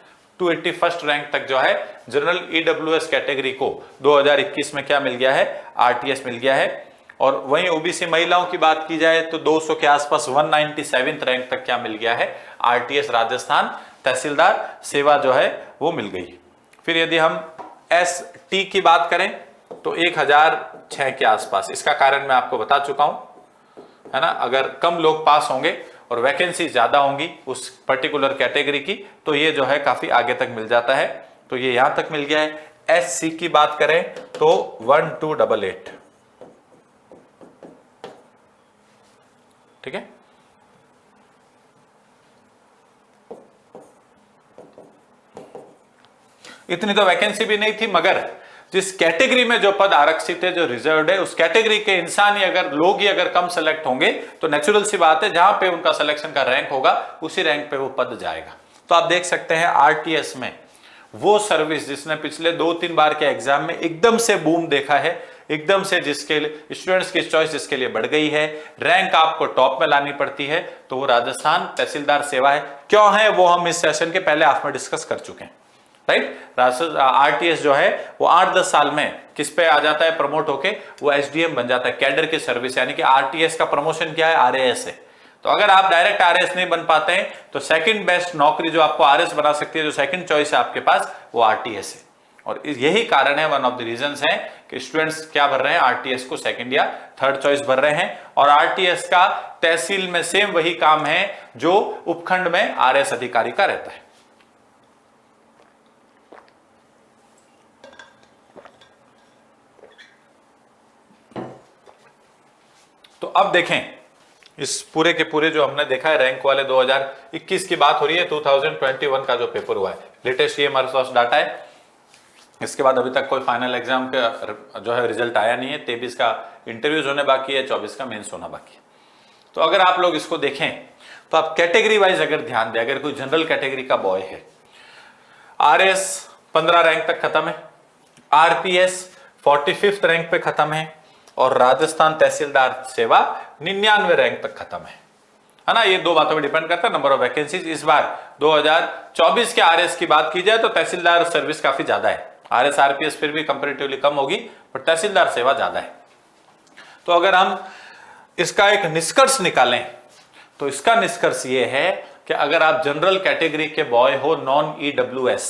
281 रैंक तक जो है जनरल ईडब्ल्यूएस कैटेगरी को 2021 में क्या मिल गया है, आरटीएस मिल गया है। और वहीं ओबीसी महिलाओं की बात की जाए तो 200 के आसपास 197 रैंक तक क्या मिल गया है, आरटीएस राजस्थान तहसीलदार सेवा जो है वो मिल गई। फिर यदि हम एसटी की बात करें तो 1006 के आसपास, इसका कारण मैं आपको बता चुका हूं, है ना। अगर कम लोग पास होंगे और वैकेंसी ज्यादा होंगी उस पर्टिकुलर कैटेगरी की, तो ये जो है काफी आगे तक मिल जाता है, तो ये यहां तक मिल गया है। एससी की बात करें तो 1288, ठीक है। इतनी तो वैकेंसी भी नहीं थी, मगर जिस कैटेगरी में जो पद आरक्षित है, जो रिजर्व्ड है, उस कैटेगरी के इंसान ही अगर, लोग ही अगर कम सेलेक्ट होंगे तो नेचुरल सी बात है जहां पे उनका सिलेक्शन का रैंक होगा उसी रैंक पे वो पद जाएगा। तो आप देख सकते हैं आरटीएस में वो सर्विस जिसने पिछले 2-3 बार के एग्जाम में एकदम से बूम देखा है, एकदम से जिसके लिए स्टूडेंट्स की चॉइस जिसके लिए बढ़ गई है, रैंक आपको टॉप में लानी पड़ती है, तो वो राजस्थान तहसीलदार सेवा है। क्यों है वो हम इस सेशन के पहले हाफ में डिस्कस कर चुके हैं, राइट। आरटीएस जो है वो 8-10 साल में किस पे आ जाता है, प्रमोट होके वो एसडीएम बन जाता है, कैडर की सर्विस, यानी कि आरटीएस का प्रमोशन क्या है, आरएएस है। तो अगर आप डायरेक्ट आरएएस नहीं बन पाते हैं तो सेकंड बेस्ट नौकरी जो आपको आरएएस बना सकती है, जो सेकंड चॉइस है आपके पास, वो आरटीएस है। और यही कारण है, वन ऑफ द रीजंस है कि स्टूडेंट्स क्या भर रहे हैं, आरटीएस को सेकंड या थर्ड चॉइस भर रहे हैं। और आरटीएस का तहसील में सेम वही काम है जो उपखंड में आरएएस अधिकारी का रहता है। तो अब देखें इस पूरे के पूरे जो हमने देखा है रैंक वाले 2021 की बात हो रही है, 2021 का जो पेपर हुआ है, लेटेस्ट ये हमारे पास डाटा है। इसके बाद अभी तक कोई फाइनल एग्जाम का जो है रिजल्ट आया नहीं है। 23 का इंटरव्यूज होने बाकी है, 24 का मेंस होना बाकी है। तो अगर आप लोग इसको देखें तो आप कैटेगरी वाइज अगर ध्यान दें, अगर कोई जनरल कैटेगरी का बॉय है, आरएस 15 रैंक तक खत्म है, आरपीएस 45th रैंक पे खत्म है, और राजस्थान तहसीलदार सेवा 99 रैंक तक खत्म है ना। ये दो बातों पर डिपेंड करता है, नंबर ऑफ वैकेंसीज। इस बार 2024 के आरएस की बात की जाए तो तहसीलदार सर्विस काफी ज्यादा है, आरएस आरपीएस फिर भी कंपैरेटिवली कम होगी, पर तहसीलदार सेवा ज्यादा है। तो अगर हम इसका एक निष्कर्ष निकालें तो इसका निष्कर्ष ये है कि अगर आप जनरल कैटेगरी के बॉय हो, नॉन ईडब्ल्यूएस,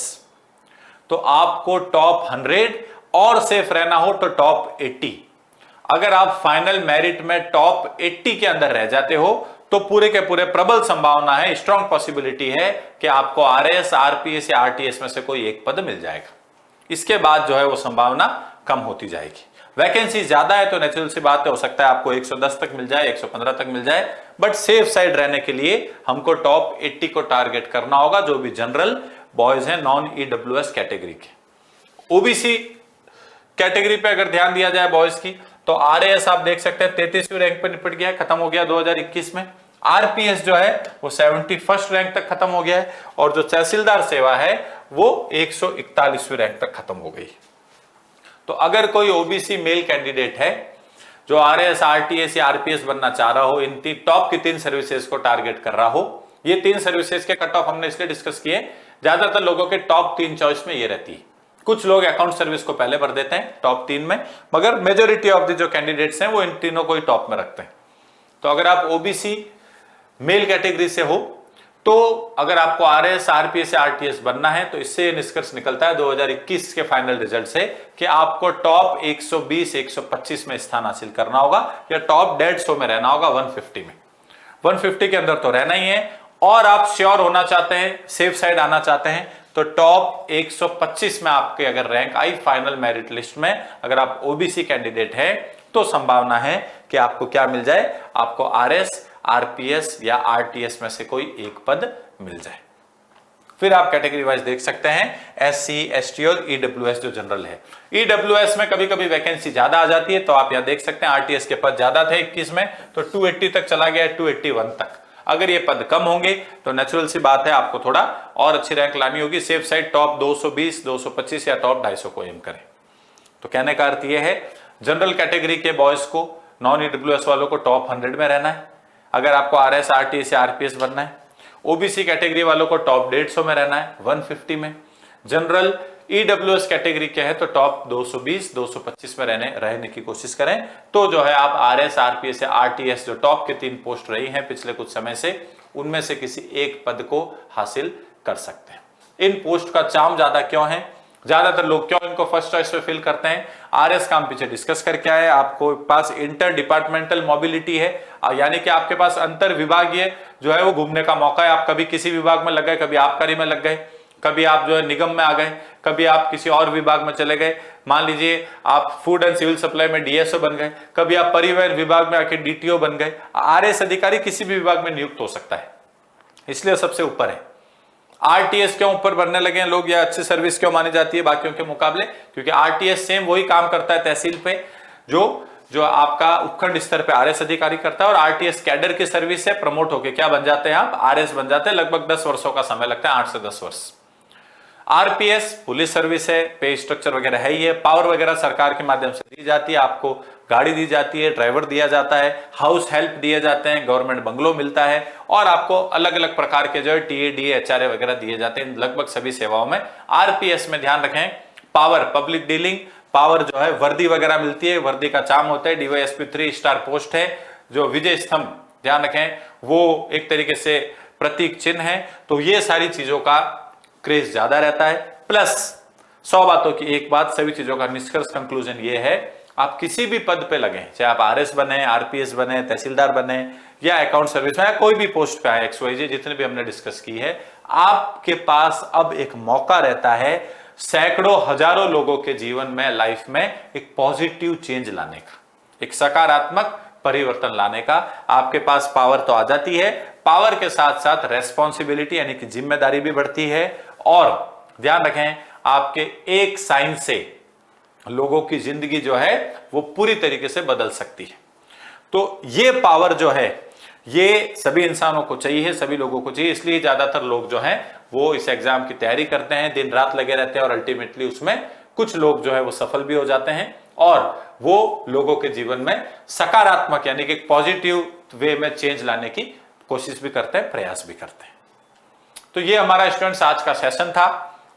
तो आपको टॉप 100 और सेफ रहना हो तो टॉप 80। अगर आप फाइनल मेरिट में टॉप 80 के अंदर रह जाते हो तो पूरे के पूरे प्रबल संभावना है, स्ट्रॉन्ग पॉसिबिलिटी है कि आपको आरएएस, आरपीएस या आरटीएस में से कोई एक पद मिल जाएगा। इसके बाद जो है वो संभावना कम होती जाएगी। वैकेंसी ज्यादा है तो नेचुरल सी बात है, हो सकता है आपको 110 तक मिल जाए, 115 तक मिल जाए, बट सेफ साइड रहने के लिए हमको टॉप 80 को टारगेट करना होगा, जो भी जनरल बॉयज हैं नॉन ईडब्ल्यूएस कैटेगरी के। ओबीसी कैटेगरी पे अगर ध्यान दिया जाए बॉयज की, तो आरएएस आप देख सकते हैं 33वीं रैंक पे निपट गया है, खत्म हो गया 2021 में। आरपीएस जो है वो 71st रैंक तक खत्म हो गया है, और जो तहसीलदार सेवा है वो 141वीं रैंक तक खत्म हो गई। तो अगर कोई ओबीसी मेल कैंडिडेट है जो आरएएस, आरटीएस या आरपीएस बनना चाह रहा हो, इन टॉप की 3 सर्विसेज को टारगेट कर रहा हो, ये 3 सर्विसेज के कट ऑफ हमने इसलिए डिस्कस किए, ज्यादातर लोगों के टॉप 3 चॉइस में ये रहती है। कुछ लोग अकाउंट सर्विस को पहले भर देते हैं टॉप 3 में, मगर मेजोरिटी ऑफ द जो कैंडिडेट्स हैं वो इन तीनों को ही टॉप में रखते हैं। तो अगर आप ओबीसी मेल कैटेगरी से हो, तो अगर आपको आरएएस, आरपीएस या आरटीएस बनना है, तो इससे निष्कर्ष निकलता है 2021 के फाइनल रिजल्ट से कि आपको टॉप 120-125 में स्थान हासिल करना होगा, या टॉप 150 में रहना होगा, 150 में। 150 के अंदर तो रहना ही है, और आप श्योर होना चाहते हैं, सेफ साइड आना चाहते हैं, तो टॉप 125 में आपके अगर rank I final merit list में, अगर आप ओबीसी कैंडिडेट हैं, तो संभावना है कि आपको क्या मिल जाए, आपको आरएस, आरपीएस या आरटीएस में से कोई एक पद मिल जाए। फिर आप कैटेगरी वाइज देख सकते हैं SC, ST और EWS जो जनरल है। EWS में कभी कभी वैकेंसी ज्यादा आ जाती है, तो आप यहां देख सकते हैं RTS के पद ज्यादा थे 21 में, तो 280 तक चला गया, 281 तक। अगर ये पद कम होंगे तो नेचुरल सी बात है आपको थोड़ा और अच्छी रैंक लानी होगी, सेफ साइड टॉप 220, 225 या टॉप 250 को एम करें। तो कहने का अर्थ यह है जनरल कैटेगरी के बॉयज को, नॉन EWS वालों को टॉप 100 में रहना है अगर आपको RS, RTS या RPS बनना है। OBC कैटेगरी वालों को टॉप 150 में रहना है, 150 में। जनरल EWS कैटेगरी क्या है तो टॉप 220, 225 में रहने की कोशिश करें, तो जो है आप RS, RPS या RTS जो टॉप के 3 पोस्ट रही हैं पिछले कुछ समय से, उनमें से किसी एक पद को हासिल कर सकते हैं। इन पोस्ट का चार्म ज्यादा क्यों है, ज्यादातर लोग क्यों इनको फर्स्ट चॉइस पे फिल करते हैं? RS का हम पीछे डिस्कस करके आए, आपको पास इंटर डिपार्टमेंटल मोबिलिटी है, यानी कि आपके पास अंतर विभागीय जो है वो घूमने का मौका है। आप कभी किसी विभाग में लग गए, कभी आबकारी में लग गए, कभी आप जो है निगम में आ गए, कभी आप किसी और विभाग में चले गए, मान लीजिए आप फूड एंड सिविल सप्लाई में DSO बन गए, कभी आप परिवहन विभाग में आके DTO बन गए। RS अधिकारी किसी भी विभाग में नियुक्त हो सकता है, इसलिए सबसे ऊपर है। RTS क्यों ऊपर बनने लगे हैं लोग, या अच्छी सर्विस क्यों मानी जाती है बाकियों के मुकाबले? क्योंकि RTS सेम वही काम करता है तहसील पे जो आपका उपखंड स्तर पे RS अधिकारी करता है, और RTS कैडर की सर्विस है, प्रमोट होके क्या बन जाते हैं आप? RS बन जाते हैं। लगभग 10 वर्षों का समय लगता है, 8 से 10 वर्ष। RPS पुलिस सर्विस है, पे स्ट्रक्चर वगैरह है ही है, पावर वगैरह सरकार के माध्यम से दी जाती है, आपको गाड़ी दी जाती है, ड्राइवर दिया जाता है, हाउस हेल्प दिए जाते हैं, गवर्नमेंट बंगलो मिलता है, और आपको अलग अलग प्रकार के जो है TA, DA, HRA वगैरह दिए जाते हैं लगभग सभी सेवाओं में। RPS में ध्यान रखें पावर, पब्लिक डीलिंग, पावर जो है वर्दी वगैरह मिलती है, वर्दी का चार्म होता है, DYSP 3 स्टार पोस्ट है, जो विजय स्तंभ ध्यान रखें वो एक तरीके से प्रतीक चिन्ह है। तो ये सारी चीजों का क्रेज ज्यादा रहता है। प्लस 100 बातों की एक बात, सभी चीजों का निष्कर्ष कंक्लूजन ये है, आप किसी भी पद पे लगे, चाहे आप RS बने, RPS बने, तहसीलदार बने, या अकाउंट सर्विस में, या कोई भी पोस्ट पे आए, XYZ जितने भी हमने डिस्कस की है, आपके पास अब एक मौका रहता है सैकड़ों हजारों लोगों के जीवन में, लाइफ में एक पॉजिटिव चेंज लाने का, एक सकारात्मक परिवर्तन लाने का। आपके पास पावर तो आ जाती है, पावर के साथ साथ रेस्पॉन्सिबिलिटी यानी कि जिम्मेदारी भी बढ़ती है, और ध्यान रखें आपके एक साइन से लोगों की जिंदगी जो है वो पूरी तरीके से बदल सकती है। तो ये पावर जो है ये सभी इंसानों को चाहिए, सभी लोगों को चाहिए, इसलिए ज्यादातर लोग जो हैं वो इस एग्जाम की तैयारी करते हैं, दिन रात लगे रहते हैं, और अल्टीमेटली उसमें कुछ लोग जो है वो सफल भी हो जाते हैं, और वो लोगों के जीवन में सकारात्मक यानी कि पॉजिटिव वे में चेंज लाने की कोशिश भी करते हैं, प्रयास भी करते हैं। तो ये हमारा स्टूडेंट्स आज का सेशन था,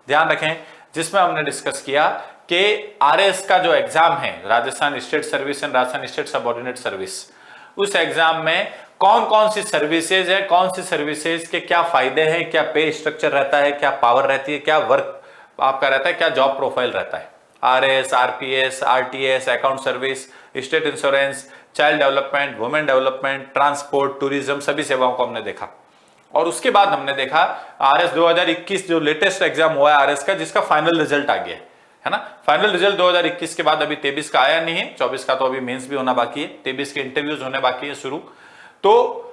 ध्यान रखें, जिसमें हमने डिस्कस किया कि RS का जो एग्जाम है, Rajasthan state service and Rajasthan state subordinate service, उस एग्जाम में कौन कौन सी सर्विसेज है, कौन सी सर्विसेज के क्या फायदे हैं, क्या पे स्ट्रक्चर रहता है, क्या पावर रहती है, क्या वर्क आपका रहता है, क्या जॉब प्रोफाइल रहता है। RS, RPS, RTS, account service, state insurance, child development, women development, transport, tourism, सभी सेवाओं को हमने देखा। और उसके बाद हमने देखा RS 2021 जो लेटेस्ट एग्जाम हुआ है RS का, जिसका फाइनल रिजल्ट आ गया है ना। फाइनल रिजल्ट 2021 के बाद अभी 23 का आया नहीं है, 24 का तो अभी मेंस भी होना बाकी है, 23 के इंटरव्यूज होने बाकी है शुरू। तो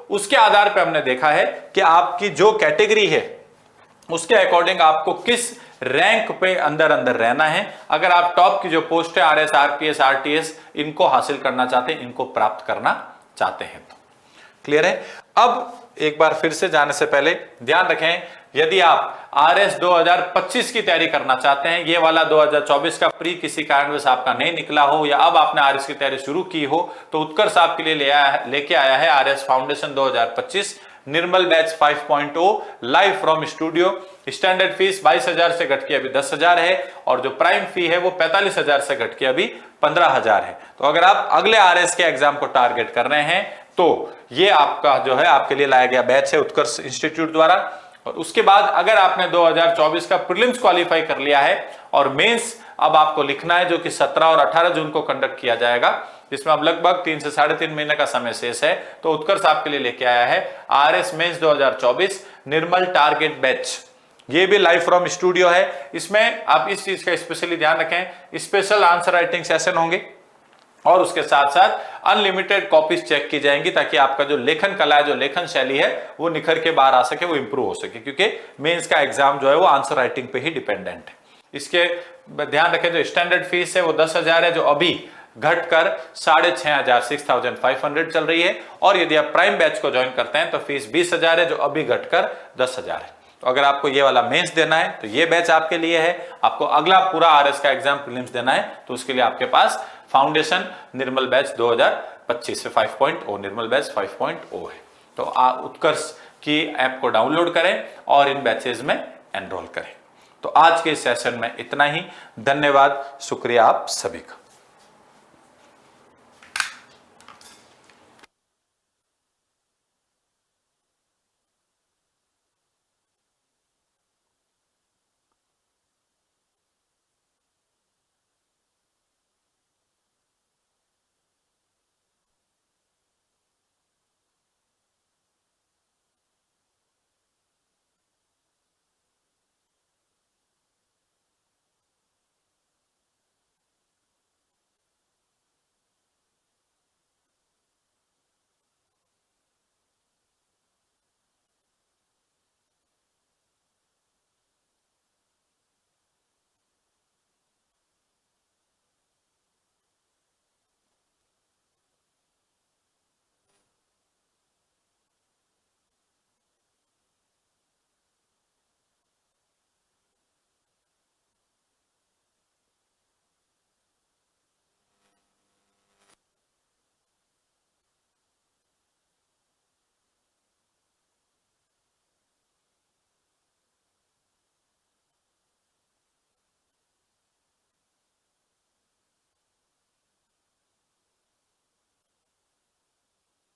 उसके आधार पर हमने देखा है कि आपकी जो कैटेगरी है उसके अकॉर्डिंग आपको किस रैंक पे अंदर अंदर रहना है। अगर आप टॉप की जो पोस्ट है RS, RPS, RTS इनको हासिल करना चाहते हैं, इनको प्राप्त करना चाहते हैं, तो क्लियर है। अब एक बार फिर से जाने से पहले ध्यान रखें, यदि आप RS 2025 की तैयारी करना चाहते हैं, ये वाला 2024 का प्री किसी कारणवश आपका नहीं निकला हो, या अब आपने RS की तैयारी शुरू की हो, तो उत्कर्ष आपके लिए लेके आया है RS foundation 2025 Nirmal batch 5.0 live from studio. Standard fees 22,000 से घट के अभी 10,000 है, और जो प्राइम फी है वो 45,000 से घट के अभी 15,000 है। तो अगर आप अगले RS के एग्जाम को टारगेट कर रहे हैं तो ये आपका जो है आपके लिए लाया गया बैच है उत्कर्ष इंस्टीट्यूट द्वारा। और उसके बाद अगर आपने 2024 का प्रीलिम्स क्वालिफाई कर लिया है और मेंस अब आपको लिखना है, जो कि 17 और 18 जून को कंडक्ट किया जाएगा, जिसमें अब लगभग 3 से 3.5 महीने का समय शेष है, तो उत्कर्ष आपके लिए लेके आया है RS मेंस 2024 निर्मल टारगेट बैच। ये भी लाइव फ्रॉम स्टूडियो है। इसमें आप इस चीज का स्पेशली ध्यान रखें, स्पेशल आंसर राइटिंग सेशन होंगे, और उसके साथ साथ अनलिमिटेड कॉपीज चेक की जाएंगी ताकि आपका जो लेखन कला है, जो लेखन शैली है, वो निखर के बाहर आ सके, वो इंप्रूव हो सके, क्योंकि मेंस का एग्जाम जो है वो आंसर राइटिंग पे ही डिपेंडेंट है। इसके ध्यान रखें, जो स्टैंडर्ड फीस है वो 10,000 है, जो अभी घटकर 6,500 6,500 चल रही है। और यदि आप प्राइम बैच को ज्वाइन करते हैं तो फीस 20,000 है, जो अभी घटकर 10,000 है। तो अगर आपको ये वाला मेंस देना है तो ये बैच आपके लिए है। आपको अगला पूरा आरएस का एग्जाम प्रीलिम्स देना है तो उसके लिए आपके पास फाउंडेशन निर्मल बैच 2025 से 5.0 निर्मल बैच 5.0 है। तो आप उत्कर्ष की ऐप को डाउनलोड करें और इन बैचेज में एनरोल करें। तो आज के सेशन में इतना ही। धन्यवाद, शुक्रिया आप सभी का।